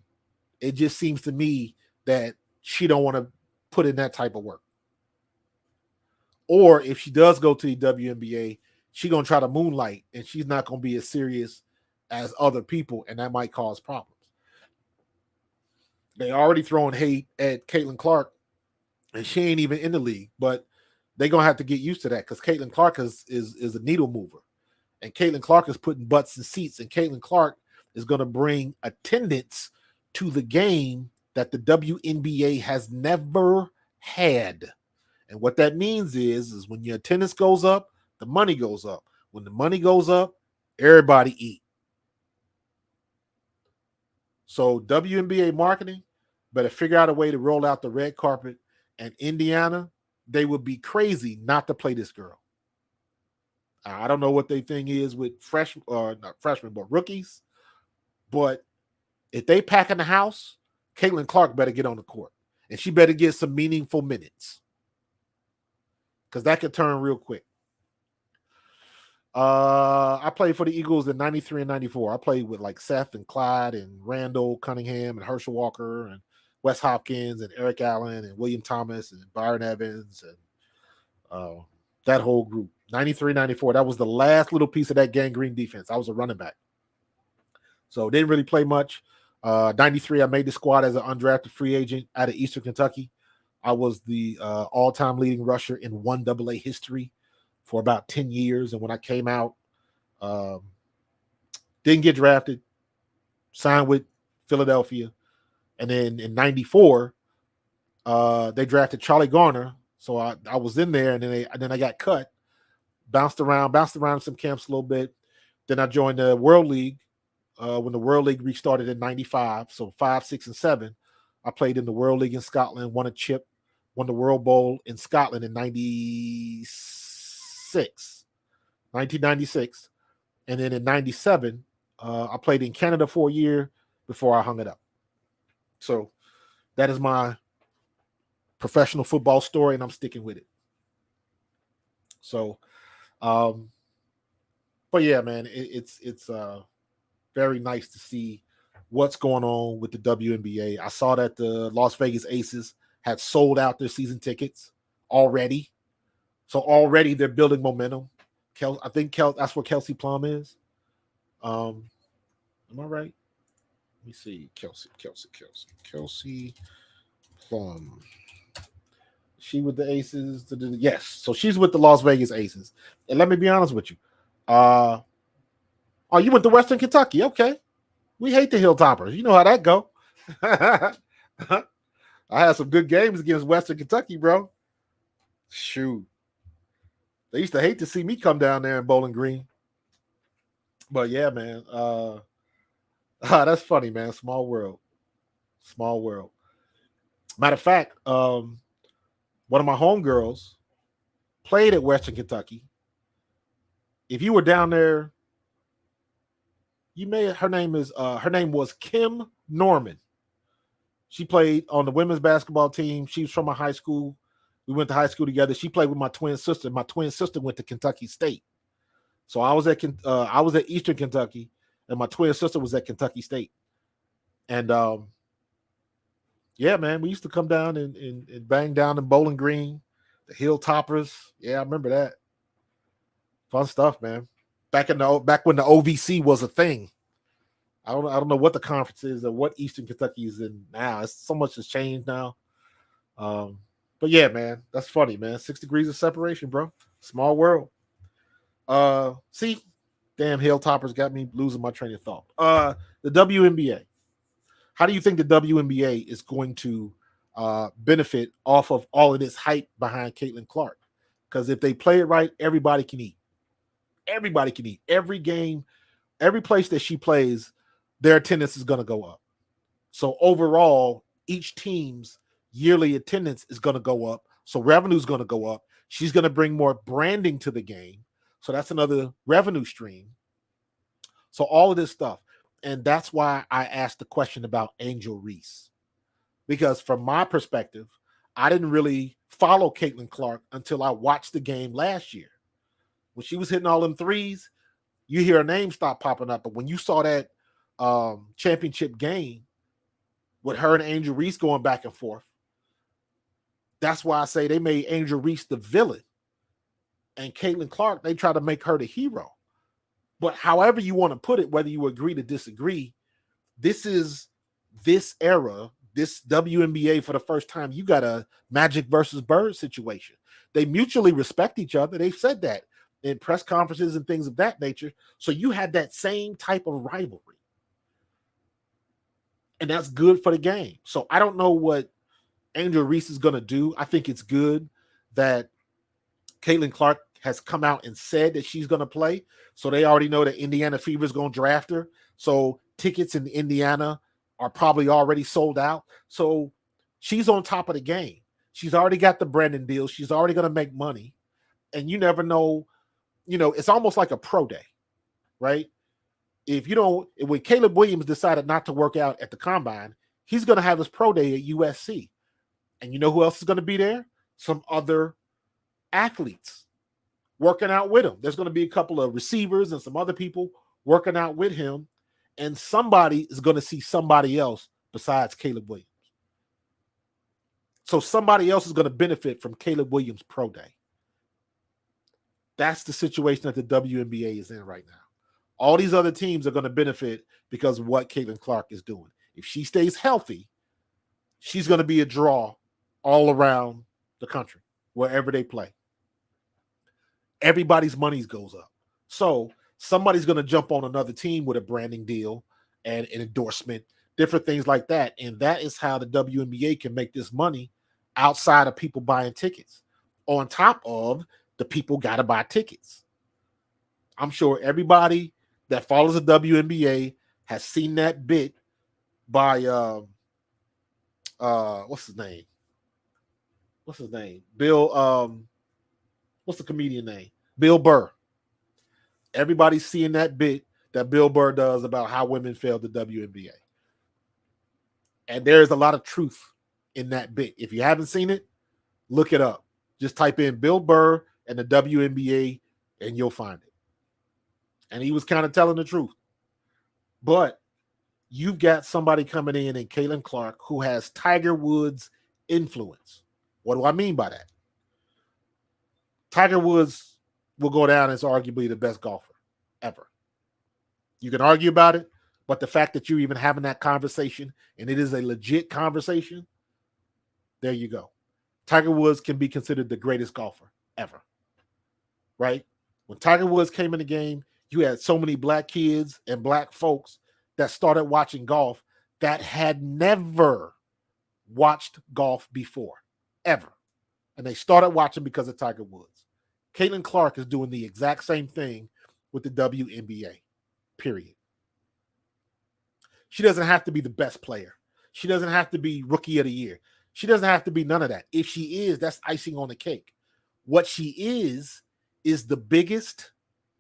it just seems to me that she don't want to put in that type of work. Or if she does go to the WNBA, she's going to try to moonlight, and she's not going to be as serious as other people, and that might cause problems. They already throwing hate at Caitlin Clark, and she ain't even in the league, but they're going to have to get used to that because Caitlin Clark is a needle mover. And Caitlin Clark is putting butts in seats, and Caitlin Clark is going to bring attendance to the game that the WNBA has never had. And what that means is when your attendance goes up, the money goes up. When the money goes up, everybody eat. So WNBA marketing better figure out a way to roll out the red carpet. And Indiana, they would be crazy not to play this girl. I don't know what their thing is with not freshmen, but rookies. But if they pack in the house, Caitlin Clark better get on the court. And she better get some meaningful minutes. Because that could turn real quick. I played for the Eagles in 93 and 94. I played with like Seth and Clyde and Randall Cunningham and Herschel Walker and Wes Hopkins and Eric Allen and William Thomas and Byron Evans and that whole group. 93, 94. That was the last little piece of that gangrene defense. I was a running back. So didn't really play much. 93, I made the squad as an undrafted free agent out of Eastern Kentucky. I was the all-time leading rusher in 1AA history for about 10 years. And when I came out, didn't get drafted, signed with Philadelphia. And then in 94, they drafted Charlie Garner. So I was in there, and then I got cut, bounced around in some camps a little bit. Then I joined the World League when the World League restarted in 95. So 5, 6, and 7. I played in the World League in Scotland, won a chip, won the World Bowl in Scotland in 1996. And then in 97, I played in Canada for a year before I hung it up. So that is my professional football story, and I'm sticking with it. So, but yeah, man, it's very nice to see what's going on with the WNBA. I saw that the Las Vegas Aces had sold out their season tickets already. So already they're building momentum. I think that's what Kelsey Plum is. Am I right? Let me see. Kelsey Plum. She with the Aces. Yes. So she's with the Las Vegas Aces. And let me be honest with you. Oh, you went to Western Kentucky. Okay. We hate the Hilltoppers. You know how that go. I had some good games against Western Kentucky, bro. Shoot. They used to hate to see me come down there in Bowling Green. But yeah, man. That's funny, man. Small world. Matter of fact, one of my homegirls played at Western Kentucky. If you were down there, her name was Kim Norman. She played on the women's basketball team. She was from my high school. We went to high school together. She played with my twin sister. My twin sister went to Kentucky State. So I was at Eastern Kentucky, and my twin sister was at Kentucky State. And yeah, man, we used to come down and bang down in Bowling Green, the Hilltoppers. Yeah, I remember that. Fun stuff, man. Back when the OVC was a thing. don't know what the conference is or what Eastern Kentucky is in now. It's so much has changed now. But yeah, man, that's funny, man. 6 degrees of separation, bro. Small world. See, damn Hilltoppers got me losing my train of thought. The WNBA. How do you think the WNBA is going to benefit off of all of this hype behind Caitlin Clark? Because if they play it right, everybody can eat. Everybody can eat. Every game, every place that she plays, their attendance is going to go up. So overall, each team's yearly attendance is going to go up. So revenue is going to go up. She's going to bring more branding to the game. So that's another revenue stream. So all of this stuff. And that's why I asked the question about Angel Reese. Because from my perspective, I didn't really follow Caitlin Clark until I watched the game last year. When she was hitting all them threes, you hear her name stop popping up. But when you saw that championship game with her and Angel Reese going back and forth, that's why I say they made Angel Reese the villain. And Caitlin Clark, they try to make her the hero. But however you want to put it, whether you agree to disagree, this is this era, this WNBA for the first time, you got a Magic versus Bird situation. They mutually respect each other. They've said that in press conferences and things of that nature. So you had that same type of rivalry. And that's good for the game. So I don't know what Angel Reese is going to do. I think it's good that Caitlin Clark has come out and said that she's going to play. So they already know that Indiana Fever is going to draft her. So tickets in Indiana are probably already sold out. So she's on top of the game. She's already got the branding deal. She's already going to make money. And you never know, it's almost like a pro day, right? When Caleb Williams decided not to work out at the combine, he's going to have his pro day at USC. And you know who else is going to be there? Some other athletes working out with him. There's going to be a couple of receivers and some other people working out with him. And somebody is going to see somebody else besides Caleb Williams. So somebody else is going to benefit from Caleb Williams' pro day. That's the situation that the WNBA is in right now. All these other teams are going to benefit because of what Caitlin Clark is doing. If she stays healthy, she's going to be a draw all around the country, wherever they play. Everybody's money goes up. So somebody's going to jump on another team with a branding deal and an endorsement, different things like that. And that is how the WNBA can make this money outside of people buying tickets. On top of the people got to buy tickets. I'm sure everybody that follows the WNBA has seen that bit by what's his name? Bill, what's the comedian name? Bill Burr. Everybody's seeing that bit that Bill Burr does about how women failed the WNBA. And there's a lot of truth in that bit. If you haven't seen it, look it up. Just type in Bill Burr and the WNBA and you'll find it. And he was kind of telling the truth. But you've got somebody coming in Caitlin Clark who has Tiger Woods influence. What do I mean by that? Tiger Woods will go down as arguably the best golfer ever. You can argue about it, but the fact that you're even having that conversation and it is a legit conversation, there you go. Tiger Woods can be considered the greatest golfer ever, right? When Tiger Woods came in the game, you had so many black kids and black folks that started watching golf that had never watched golf before, ever. And they started watching because of Tiger Woods. Caitlin Clark is doing the exact same thing with the WNBA, period. She doesn't have to be the best player. She doesn't have to be rookie of the year. She doesn't have to be none of that. If she is, that's icing on the cake. What she is the biggest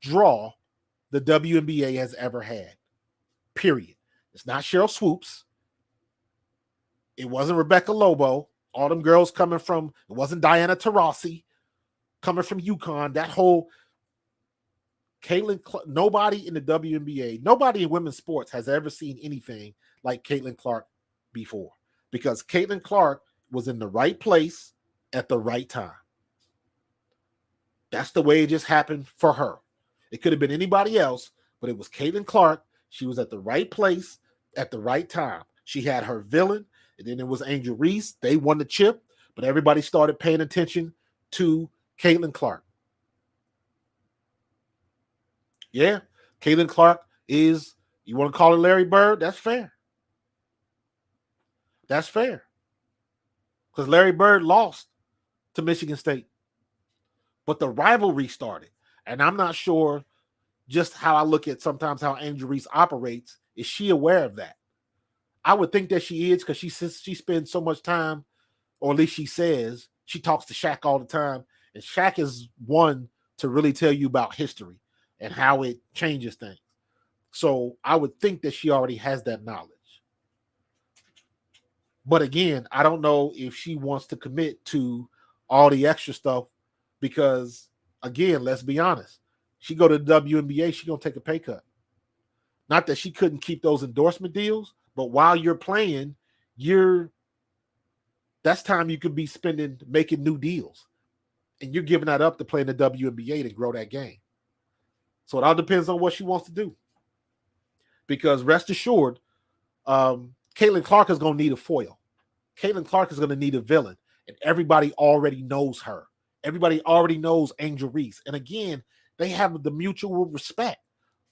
draw the WNBA has ever had, period. It's not Cheryl Swoops. It wasn't Rebecca Lobo. All them girls coming from, it wasn't Diana Taurasi coming from UConn. That whole nobody in the WNBA, nobody in women's sports has ever seen anything like Caitlin Clark before, because Caitlin Clark was in the right place at the right time. That's the way it just happened for her. It could have been anybody else, but it was Caitlin Clark. She was at the right place at the right time. She had her villain, and then it was Angel Reese. They won the chip, but everybody started paying attention to Caitlin Clark. Yeah, Caitlin Clark is, you want to call her Larry Bird? That's fair. That's fair. Because Larry Bird lost to Michigan State. But the rivalry started. And I'm not sure just how I look at sometimes how Angel Reese operates. Is she aware of that? I would think that she is, because she spends so much time, or at least she says, she talks to Shaq all the time. And Shaq is one to really tell you about history and how it changes things. So I would think that she already has that knowledge. But again, I don't know if she wants to commit to all the extra stuff because, again, let's be honest. She go to the WNBA, she going to take a pay cut. Not that she couldn't keep those endorsement deals, but while you're playing, that's time you could be spending making new deals. And you're giving that up to play in the WNBA to grow that game. So it all depends on what she wants to do. Because rest assured, Caitlin Clark is going to need a foil. Caitlin Clark is going to need a villain. And everybody already knows her. Everybody already knows Angel Reese. And again, they have the mutual respect.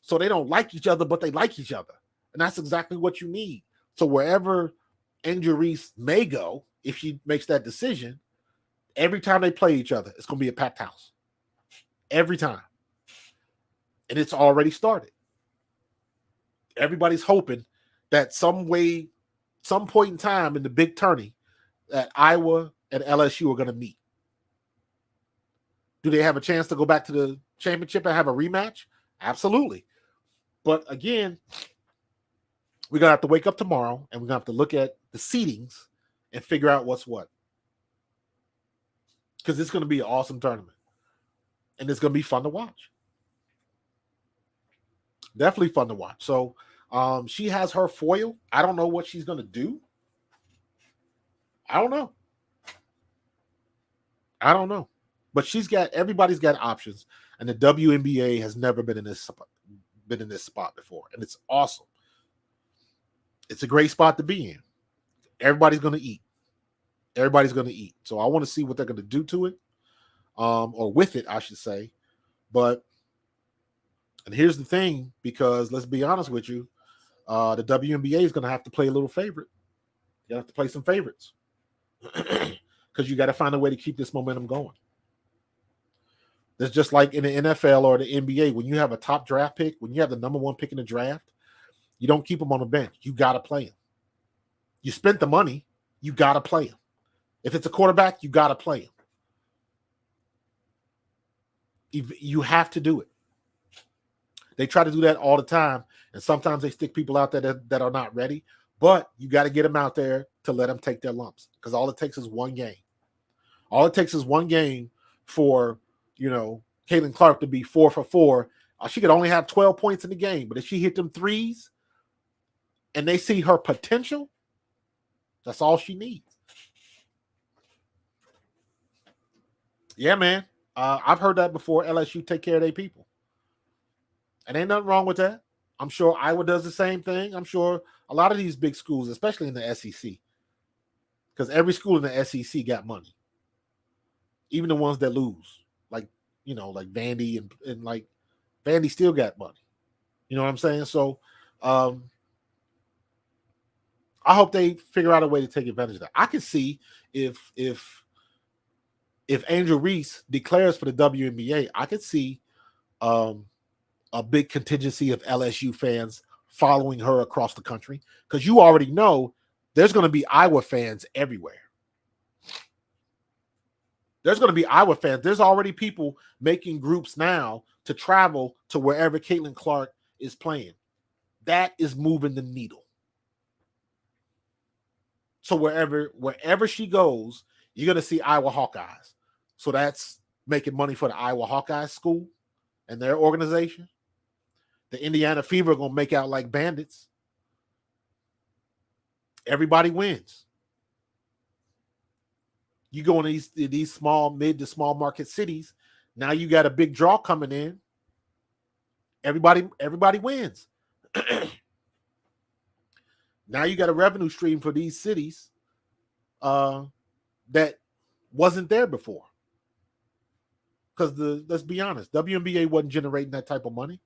So they don't like each other, but they like each other. And that's exactly what you need. So wherever Angel Reese may go, if she makes that decision, every time they play each other, it's going to be a packed house. Every time. And it's already started. Everybody's hoping that some point in time in the big tourney, that Iowa and LSU are going to meet. Do they have a chance to go back to the championship and have a rematch? Absolutely. But again, we're going to have to wake up tomorrow and we're going to have to look at the seedings and figure out what's what. Because it's going to be an awesome tournament. And it's going to be fun to watch. Definitely fun to watch. So she has her foil. I don't know what she's going to do. I don't know. But everybody's got options. And the WNBA has never been in this spot before. And it's awesome. It's a great spot to be in. Everybody's going to eat. So I want to see what they're going to do to it. Or with it, I should say. But, and here's the thing, because let's be honest with you, the WNBA is going to have to play a little favorite. You have to play some favorites. Because you got to find a way to keep this momentum going. It's just like in the NFL or the NBA, when you have a top draft pick, when you have the number one pick in the draft, you don't keep them on the bench. You got to play them. You spent the money, you got to play them. If it's a quarterback, you got to play him. You have to do it. They try to do that all the time, and sometimes they stick people out there that are not ready, but you got to get them out there to let them take their lumps, because all it takes is one game. All it takes is one game for, Caitlin Clark to be 4 for 4. She could only have 12 points in the game, but if she hit them threes and they see her potential, that's all she needs. Yeah, man. I've heard that before. LSU take care of their people. And ain't nothing wrong with that. I'm sure Iowa does the same thing. I'm sure a lot of these big schools, especially in the SEC, because every school in the SEC got money. Even the ones that lose, like Vandy and like Vandy still got money. You know what I'm saying? So I hope they figure out a way to take advantage of that. I can see if Angel Reese declares for the WNBA, I could see a big contingency of LSU fans following her across the country, because you already know there's going to be Iowa fans everywhere. There's going to be Iowa fans. There's already people making groups now to travel to wherever Caitlin Clark is playing. That is moving the needle. So wherever she goes, you're going to see Iowa Hawkeyes. So that's making money for the Iowa Hawkeyes school and their organization. The Indiana Fever are going to make out like bandits. Everybody wins. You go in these small, mid to small market cities. Now you got a big draw coming in. Everybody wins. Now you got a revenue stream for these cities that wasn't there before. Because let's be honest, WNBA wasn't generating that type of money.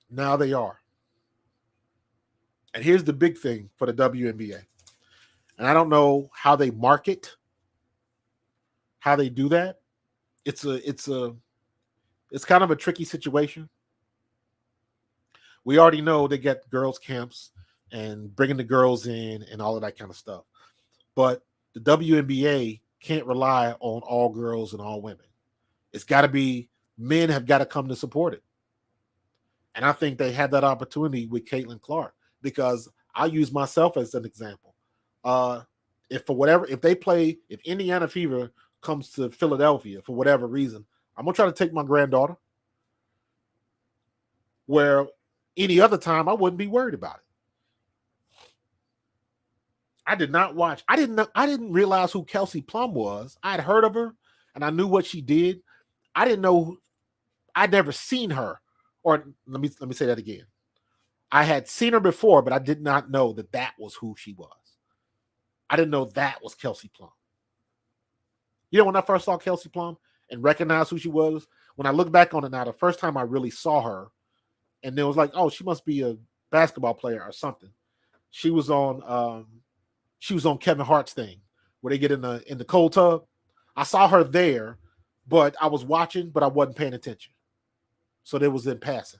Now they are. And here's the big thing for the WNBA. And I don't know how they market, how they do that. It's kind of a tricky situation. We already know they get girls' camps and bringing the girls in and all of that kind of stuff. But the WNBA can't rely on all girls and all women. It's got to be, men have got to come to support it. And I think they had that opportunity with Caitlin Clark, because I'll use myself as an example. If Indiana Fever comes to Philadelphia for whatever reason, I'm going to try to take my granddaughter, where any other time I wouldn't be worried about it. I did not watch. I didn't realize who Kelsey Plum was. I had heard of her and I knew what she did. I didn't know. I'd never seen her. Or let me say that again. I had seen her before, but I did not know that was who she was. I didn't know that was Kelsey Plum. You know, when I first saw Kelsey Plum and recognized who she was, when I look back on it now, the first time I really saw her, and it was like, oh, she must be a basketball player or something. She was on Kevin Hart's thing where they get in the cold tub. I saw her there, but I was watching, but I wasn't paying attention. So there was in passing.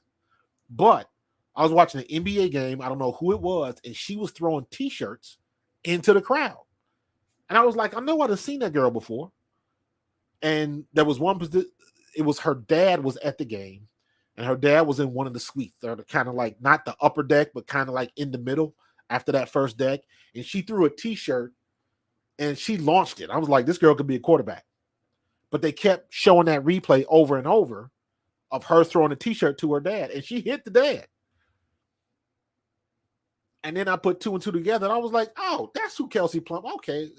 But I was watching an NBA game. I don't know who it was, and she was throwing T-shirts into the crowd. And I was like, I know I've seen that girl before. And there was one position. It was her dad was at the game, and her dad was in one of the suites. They're kind of like not the upper deck, but kind of like in the middle after that first deck. And she threw a T-shirt, and she launched it. I was like, this girl could be a quarterback. But they kept showing that replay over and over of her throwing a T-shirt to her dad, and she hit the dad. And then I put two and two together, and I was like, oh, that's who Kelsey Plum. Okay,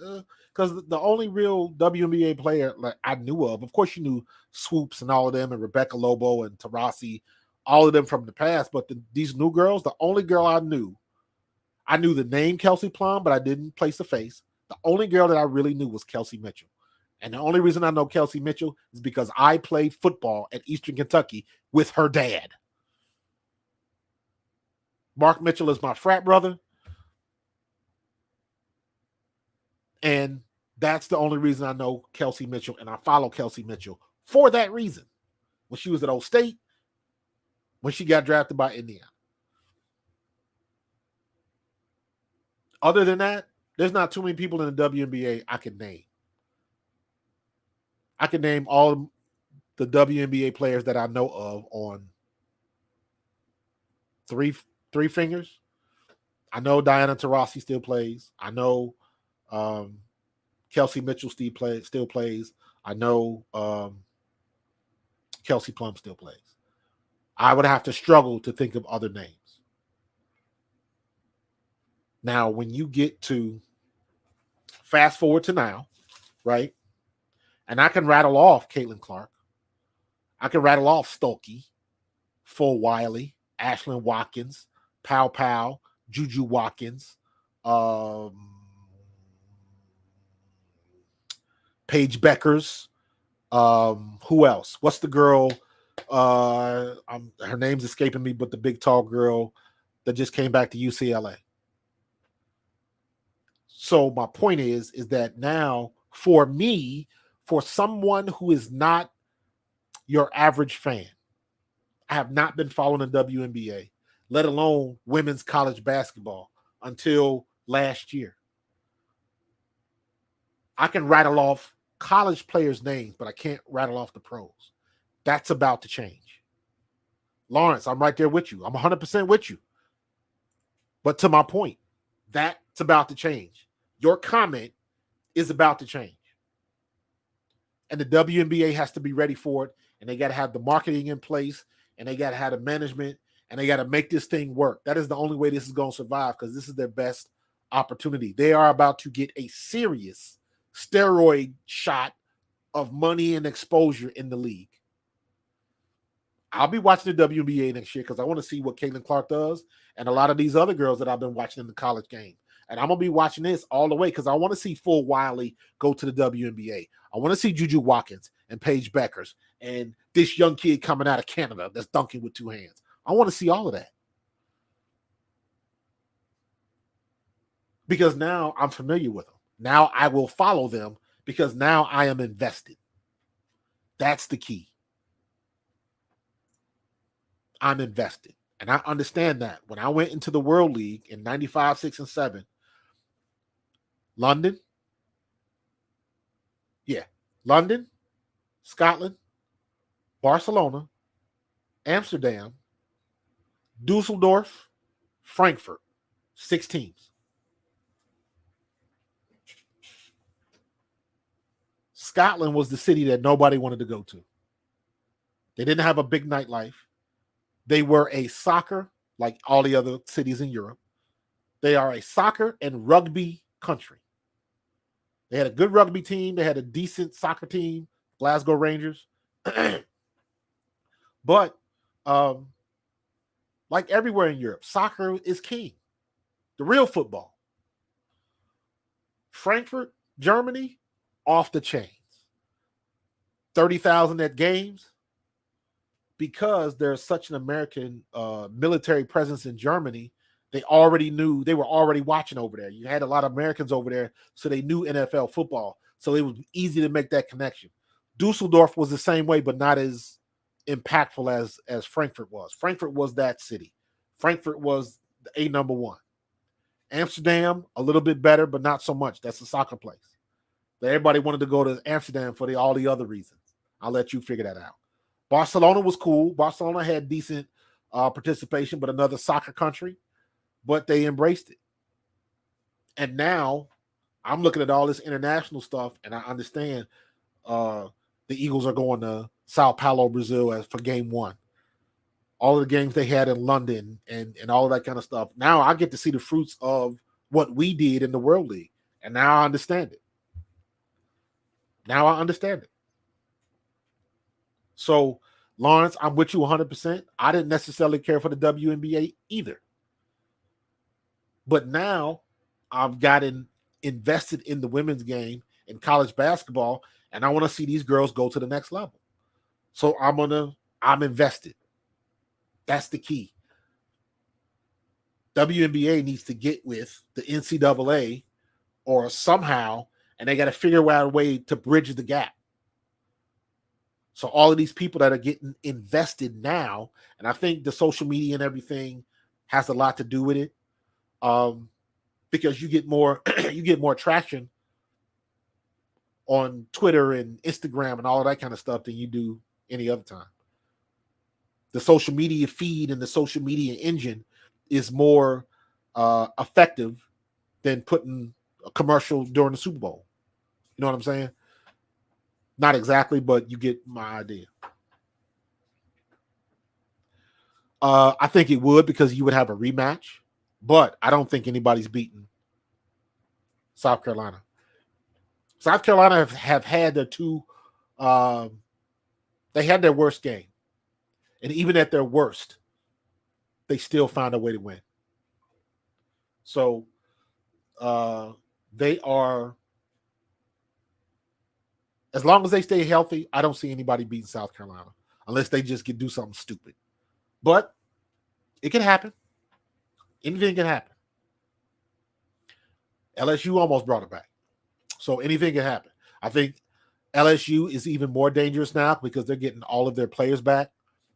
because the only real WNBA player like I knew of course, you knew Swoops and all of them, and Rebecca Lobo and Taurasi, all of them from the past. But these new girls, the only girl I knew the name Kelsey Plum, but I didn't place a face. The only girl that I really knew was Kelsey Mitchell. And the only reason I know Kelsey Mitchell is because I played football at Eastern Kentucky with her dad. Mark Mitchell is my frat brother. And that's the only reason I know Kelsey Mitchell, and I follow Kelsey Mitchell for that reason. When she was at Old State, when she got drafted by Indiana. Other than that, there's not too many people in the WNBA I can name. I can name all the WNBA players that I know of on three fingers. I know Diana Taurasi still plays. I know Kelsey Mitchell still plays. I know Kelsey Plum still plays. I would have to struggle to think of other names. Now, when you get to fast forward to now, right? And I can rattle off Caitlin Clark. I can rattle off Stokey, Full Wiley, Ashlyn Watkins, Pow Pow, Juju Watkins, Paige Beckers. Who else? What's the girl? Her name's escaping me, but the big tall girl that just came back to UCLA. So my point is that now for me, for someone who is not your average fan, I have not been following the WNBA, let alone women's college basketball, until last year. I can rattle off college players' names, but I can't rattle off the pros. That's about to change. Lawrence, I'm right there with you. I'm 100% with you. But to my point, that's about to change. Your comment is about to change. And the WNBA has to be ready for it. And they got to have the marketing in place. And they got to have the management. And they got to make this thing work. That is the only way this is going to survive, because this is their best opportunity. They are about to get a serious steroid shot of money and exposure in the league. I'll be watching the WNBA next year because I want to see what Caitlin Clark does and a lot of these other girls that I've been watching in the college game. And I'm going to be watching this all the way because I want to see Full Wiley go to the WNBA. I want to see Juju Watkins and Paige Beckers and this young kid coming out of Canada that's dunking with two hands. I want to see all of that. Because now I'm familiar with them. Now I will follow them because now I am invested. That's the key. I'm invested. And I understand that. When I went into the World League in 95, 6, and 7, London, Scotland, Barcelona, Amsterdam, Dusseldorf, Frankfurt, 6 teams. Scotland was the city that nobody wanted to go to. They didn't have a big nightlife. They were a soccer, like all the other cities in Europe. They are a soccer and rugby country. They had a good rugby team. They had a decent soccer team, Glasgow Rangers. But like everywhere in Europe, soccer is king. The real football. Frankfurt, Germany, off the chains. 30,000 at games. Because there's such an American military presence in Germany, they already knew, they were already watching over there. You had a lot of Americans over there, so they knew NFL football. So it was easy to make that connection. Dusseldorf was the same way, but not as impactful as Frankfurt was. Frankfurt was that city. Frankfurt was a number one. Amsterdam, a little bit better, but not so much. That's a soccer place. Everybody wanted to go to Amsterdam for all the other reasons. I'll let you figure that out. Barcelona was cool. Barcelona had decent participation, but another soccer country, but they embraced it. And now I'm looking at all this international stuff, and I understand the Eagles are going to Sao Paulo, Brazil for game 1. All of the games they had in London and all of that kind of stuff. Now I get to see the fruits of what we did in the World League, and now I understand it. Now I understand it. So, Lawrence, I'm with you 100%. I didn't necessarily care for the WNBA either. But now I've gotten invested in the women's game in college basketball, and I want to see these girls go to the next level. So I'm invested. That's the key. WNBA needs to get with the NCAA or somehow, and they got to figure out a way to bridge the gap. So all of these people that are getting invested now, and I think the social media and everything has a lot to do with it, because you get more traction on Twitter and Instagram and all of that kind of stuff than you do any other time. The social media feed and the social media engine is more effective than putting a commercial during the Super Bowl. You know what I'm saying? Not exactly, but you get my idea. I think it would, because you would have a rematch, but I don't think anybody's beaten South Carolina. South Carolina have had their two, they had their worst game. And even at their worst, they still found a way to win. So they are, as long as they stay healthy, I don't see anybody beating South Carolina unless they just do something stupid. But it can happen. Anything can happen. LSU almost brought it back. So anything can happen. I think LSU is even more dangerous now because they're getting all of their players back.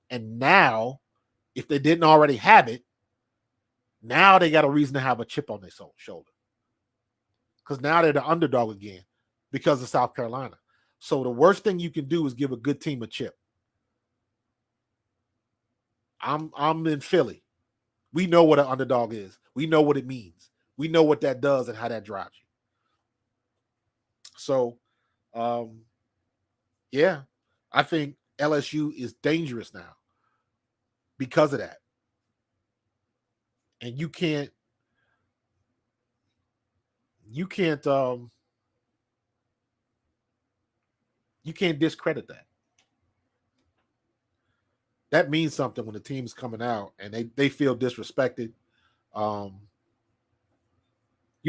And now, if they didn't already have it, now they got a reason to have a chip on their shoulder. Because now they're the underdog again because of South Carolina. So the worst thing you can do is give a good team a chip. I'm in Philly. We know what an underdog is. We know what it means. We know what that does and how that drives you. So, yeah, I think LSU is dangerous now because of that. And you can't discredit that. that means something when the team's coming out and they feel disrespected. You're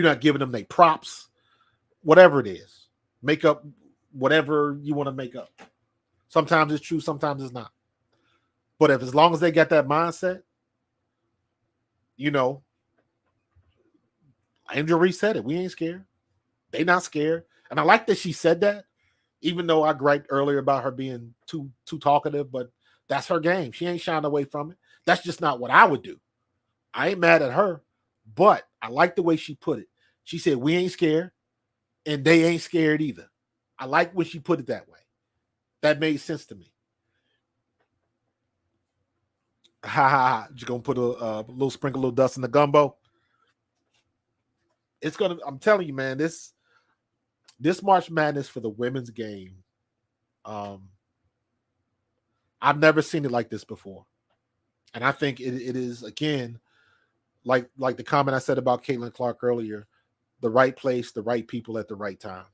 not giving them their props, whatever it is. Make up whatever you want to make up. Sometimes it's true, sometimes it's not. But if as long as they got that mindset, you know, Angel Reese said it. We ain't scared. They not scared. And I like that she said that, even though I griped earlier about her being too talkative, but that's her game. She ain't shying away from it. That's just not what I would do. I ain't mad at her, but I like the way she put it. She said, we ain't scared, and they ain't scared either. I like when she put it that way. That made sense to me. Ha ha ha. Just gonna put a little sprinkle, a little dust in the gumbo. It's gonna, I'm telling you, man, this March Madness for the women's game, I've never seen it like this before. And I think it is, again, like the comment I said about Caitlin Clark earlier, the right place, the right people at the right time.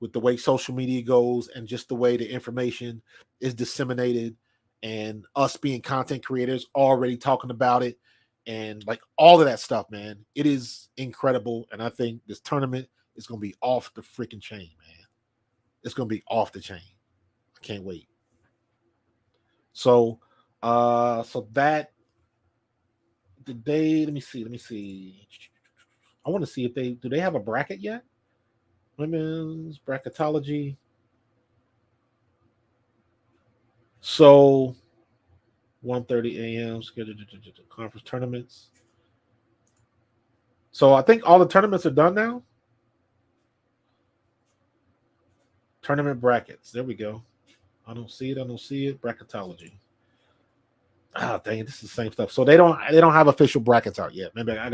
With the way social media goes and just the way the information is disseminated and us being content creators already talking about it and like all of that stuff, man, it is incredible. And I think this tournament is going to be off the freaking chain, man. It's going to be off the chain. I can't wait. So that did they, let me see. I want to see if do they have a bracket yet? Women's bracketology. So 1:30 a.m. scheduled conference tournaments. So I think all the tournaments are done now. Tournament brackets. There we go. I don't see it. Bracketology. Ah, dang it, this is the same stuff. So they don't have official brackets out yet. Maybe I'm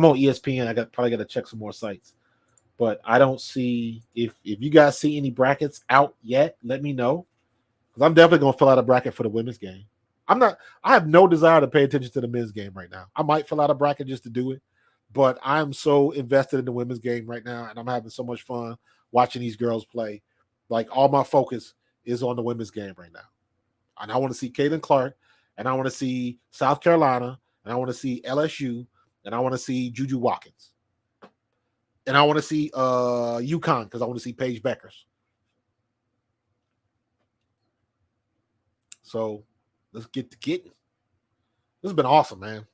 on ESPN. Probably gotta check some more sites. But I don't see, if you guys see any brackets out yet, let me know. Because I'm definitely gonna fill out a bracket for the women's game. I have no desire to pay attention to the men's game right now. I might fill out a bracket just to do it, but I'm so invested in the women's game right now, and I'm having so much fun watching these girls play. Like, all my focus is on the women's game right now. And I want to see Caitlin Clark, and I want to see South Carolina, and I want to see LSU, and I want to see Juju Watkins. And I want to see UConn because I want to see Paige Beckers. So let's get to getting. This has been awesome, man.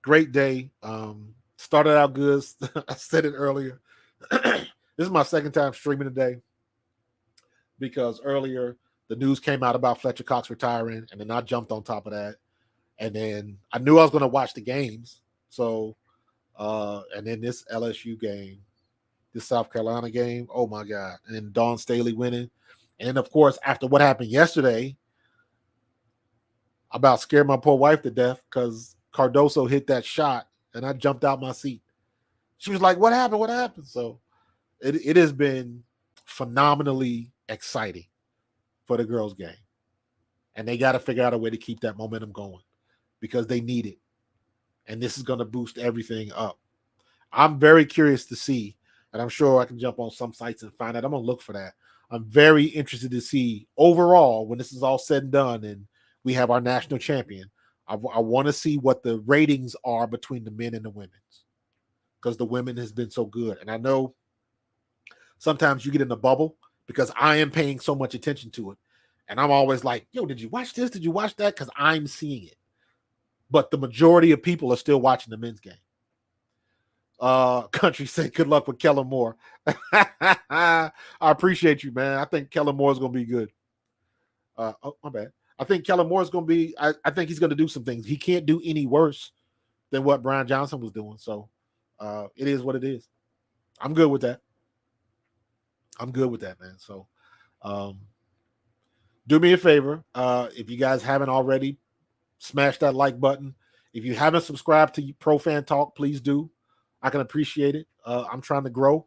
Great day. Started out good. I said it earlier. This is my second time streaming today because earlier the news came out about Fletcher Cox retiring, and then I jumped on top of that. And then I knew I was going to watch the games. So, and then this LSU game, this South Carolina game, oh my God. And then Dawn Staley winning. And of course, after what happened yesterday, I about scared my poor wife to death because Cardoso hit that shot and I jumped out my seat. She was like, what happened? What happened? So it has been phenomenally exciting for the girls' game. And they got to figure out a way to keep that momentum going because they need it. And this is going to boost everything up. I'm very curious to see, and I'm sure I can jump on some sites and find out. I'm going to look for that. I'm very interested to see overall when this is all said and done and we have our national champion. I want to see what the ratings are between the men and the women's because the women has been so good. And I know sometimes you get in a bubble because I am paying so much attention to it. And I'm always like, yo, did you watch this? Did you watch that? Because I'm seeing it. But the majority of people are still watching the men's game. Country said, good luck with Kellen Moore. I appreciate you, man. I think Kellen Moore is going to be good. Oh, my bad. I think Kellen Moore is going to be, I think he's going to do some things. He can't do any worse than what Brian Johnson was doing. So it is what it is. I'm good with that. I'm good with that, man. So do me a favor. If you guys haven't already, smash that like button. If you haven't subscribed to Pro Fan Talk, please do. I can appreciate it. I'm trying to grow,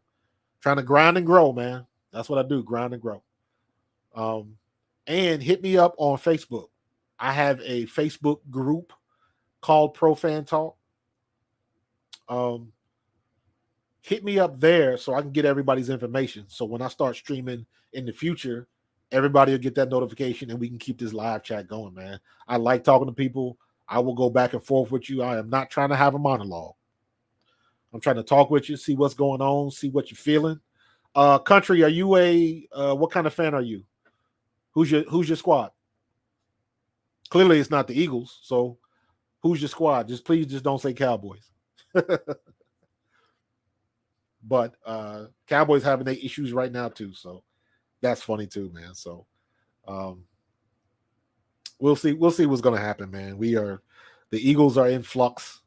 trying to grind and grow, man. That's what I do, grind and grow. And hit me up on Facebook. I have a Facebook group called Pro Fan Talk. Hit me up there so I can get everybody's information. So when I start streaming in the future everybody will get that notification and we can keep this live chat going, man. I like talking to people. I will go back and forth with you. I am not trying to have a monologue. I'm trying to talk with you, see what's going on, see what you're feeling. Country, are you what kind of fan are you? Who's your squad? Clearly it's not the Eagles, so who's your squad? Please don't say Cowboys. But Cowboys having their issues right now too, so that's funny too, man. So we'll see what's gonna happen, man. The Eagles are in flux.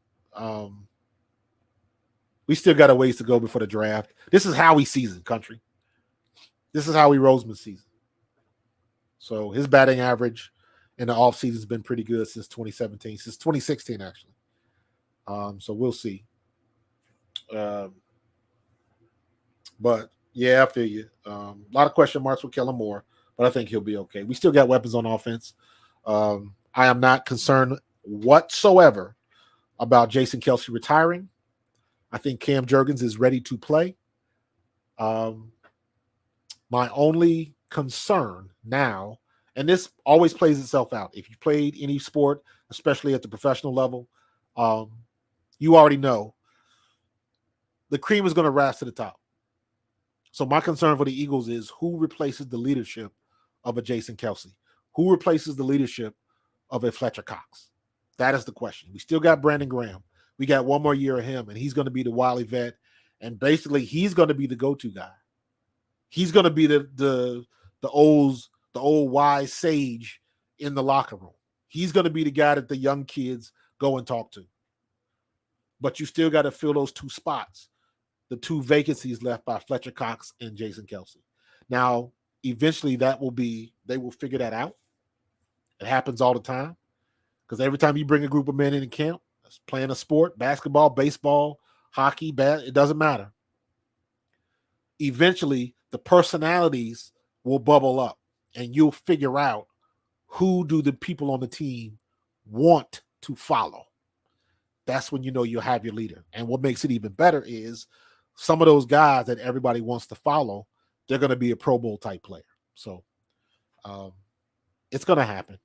We still got a ways to go before the draft. This is Howie season, country. This is Howie Roseman season. So his batting average in the offseason has been pretty good since 2017, since 2016, actually. So we'll see. But yeah, I feel you. A lot of question marks with Kellen Moore, but I think he'll be okay. We still got weapons on offense. I am not concerned whatsoever about Jason Kelce retiring. I think Cam Jurgens is ready to play. My only concern now, and this always plays itself out. If you played any sport, especially at the professional level, you already know the cream is going to rise to the top. So my concern for the Eagles is who replaces the leadership of a Jason Kelce? Who replaces the leadership of a Fletcher Cox? That is the question. We still got Brandon Graham. We got one more year of him, and he's going to be the wily vet. And basically, he's going to be the go-to guy. He's going to be the old wise sage in the locker room. He's going to be the guy that the young kids go and talk to. But you still got to fill those two spots, the two vacancies left by Fletcher Cox and Jason Kelce. Now, eventually they will figure that out. It happens all the time. Because every time you bring a group of men in camp, playing a sport, basketball, baseball, hockey, it doesn't matter. Eventually, the personalities will bubble up, and you'll figure out who do the people on the team want to follow. That's when you know you'll have your leader. And what makes it even better is some of those guys that everybody wants to follow, they're going to be a Pro Bowl type player. So it's going to happen.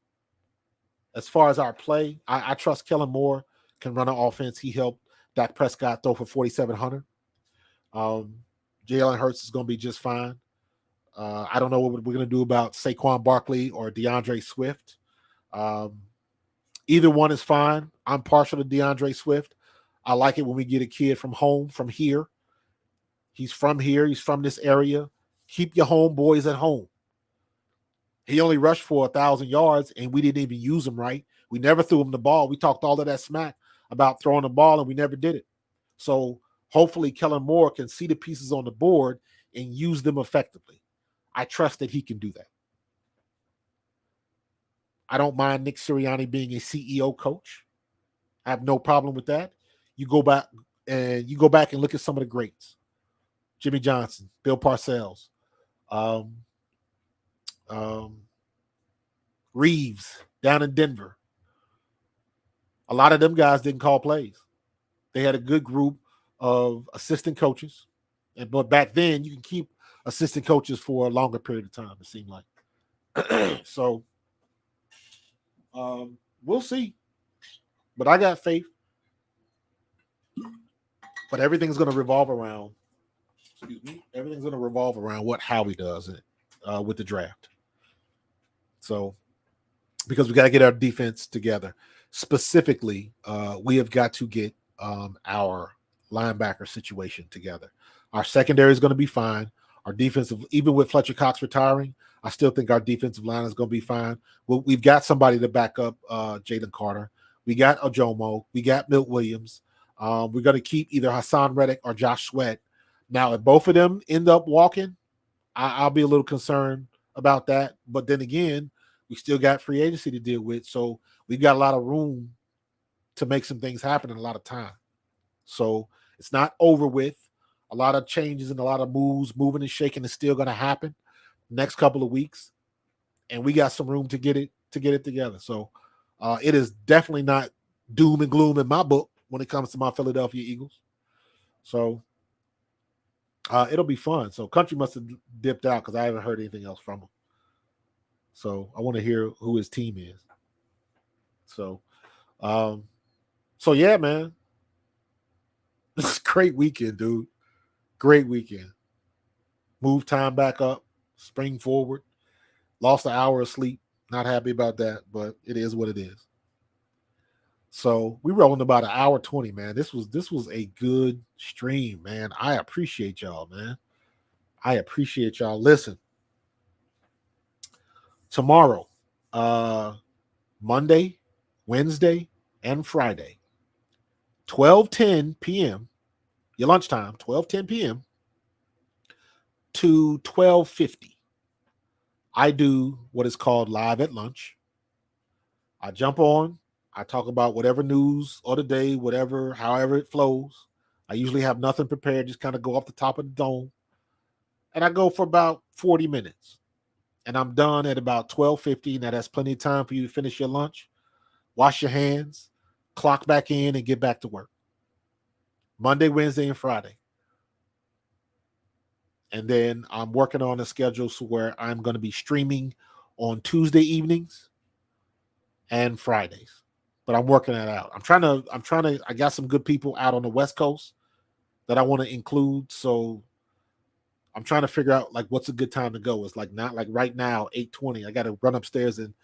As far as our play, I trust Kellen Moore can run an offense. He helped Dak Prescott throw for 4,700. Jalen Hurts is going to be just fine. I don't know what we're going to do about Saquon Barkley or DeAndre Swift. Either one is fine. I'm partial to DeAndre Swift. I like it when we get a kid from here. He's from here. He's from this area. Keep your homeboys at home. He only rushed for 1,000 yards, and we didn't even use him right. We never threw him the ball. We talked all of that smack about throwing the ball, and we never did it. So hopefully Kellen Moore can see the pieces on the board and use them effectively. I trust that he can do that. I don't mind Nick Sirianni being a CEO coach. I have no problem with that. You go back and look at some of the greats. Jimmy Johnson, Bill Parcells, Reeves down in Denver. A lot of them guys didn't call plays. They had a good group of assistant coaches. But back then, you can keep assistant coaches for a longer period of time, it seemed like. So we'll see. But I got faith. But everything's going to revolve around what Howie does with the draft. So, because we got to get our defense together. Specifically, we have got to get our linebacker situation together. Our secondary is going to be fine. Our defensive, even with Fletcher Cox retiring, I still think our defensive line is going to be fine. We've got somebody to back up Jalen Carter. We got Ojomo. We got Milt Williams. We're going to keep either Hassan Reddick or Josh Sweat. Now, if both of them end up walking, I'll be a little concerned about that. But then again, we still got free agency to deal with. So we've got a lot of room to make some things happen in a lot of time. So it's not over with. A lot of changes and a lot of moves, moving and shaking is still going to happen next couple of weeks. And we got some room to get it together. So it is definitely not doom and gloom in my book when it comes to my Philadelphia Eagles. So it'll be fun. So Country must have dipped out because I haven't heard anything else from him. So I want to hear who his team is. So, so yeah, man, this is a great weekend, dude. Great weekend. Move time back up, spring forward. Lost an hour of sleep. Not happy about that, but it is what it is. So we rolling about an hour 20, man. This was a good stream, man. I appreciate y'all, man. I appreciate y'all. Listen, tomorrow, Monday, Wednesday, and Friday, 12:10 p.m. your lunchtime, 12:10 p.m. to 12:50. I do what is called live at lunch. I jump on, I talk about whatever news of the day, whatever, however it flows. I usually have nothing prepared, just kind of go off the top of the dome. And I go for about 40 minutes. And I'm done at about 12:50. Now that's plenty of time for you to finish your lunch, wash your hands, clock back in, and get back to work. Monday, Wednesday, and Friday. And then I'm working on a schedule so where I'm going to be streaming on Tuesday evenings and Fridays. But I'm working that out. I got some good people out on the West Coast that I want to include. So I'm trying to figure out like what's a good time to go. It's like not like right now, 8:20. I got to run upstairs and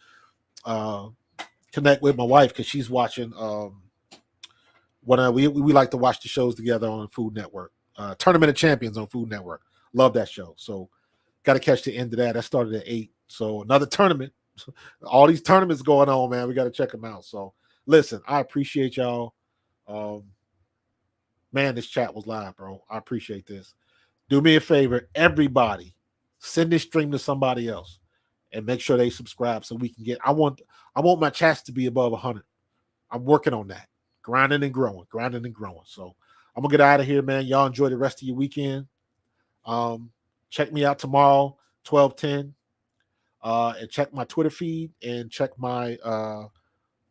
connect with my wife because she's watching we like to watch the shows together on Food Network. Tournament of Champions on Food Network. Love that show. So got to catch the end of that. That started at 8. So another tournament. All these tournaments going on, man. We got to check them out. So listen, I appreciate y'all. Man, this chat was live, bro. I appreciate this. Do me a favor, everybody, send this stream to somebody else and make sure they subscribe so we can get. I want my chats to be above 100. I'm working on that, grinding and growing. So I'm gonna get out of here, man. Y'all enjoy the rest of your weekend. Check me out tomorrow, 12:10, and check my Twitter feed and check my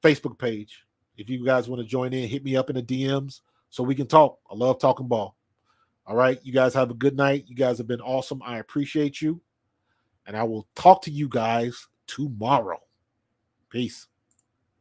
Facebook page. If you guys want to join in, hit me up in the DMs so we can talk. I love talking ball. All right. You guys have a good night. You guys have been awesome. I appreciate you. And I will talk to you guys tomorrow. Peace.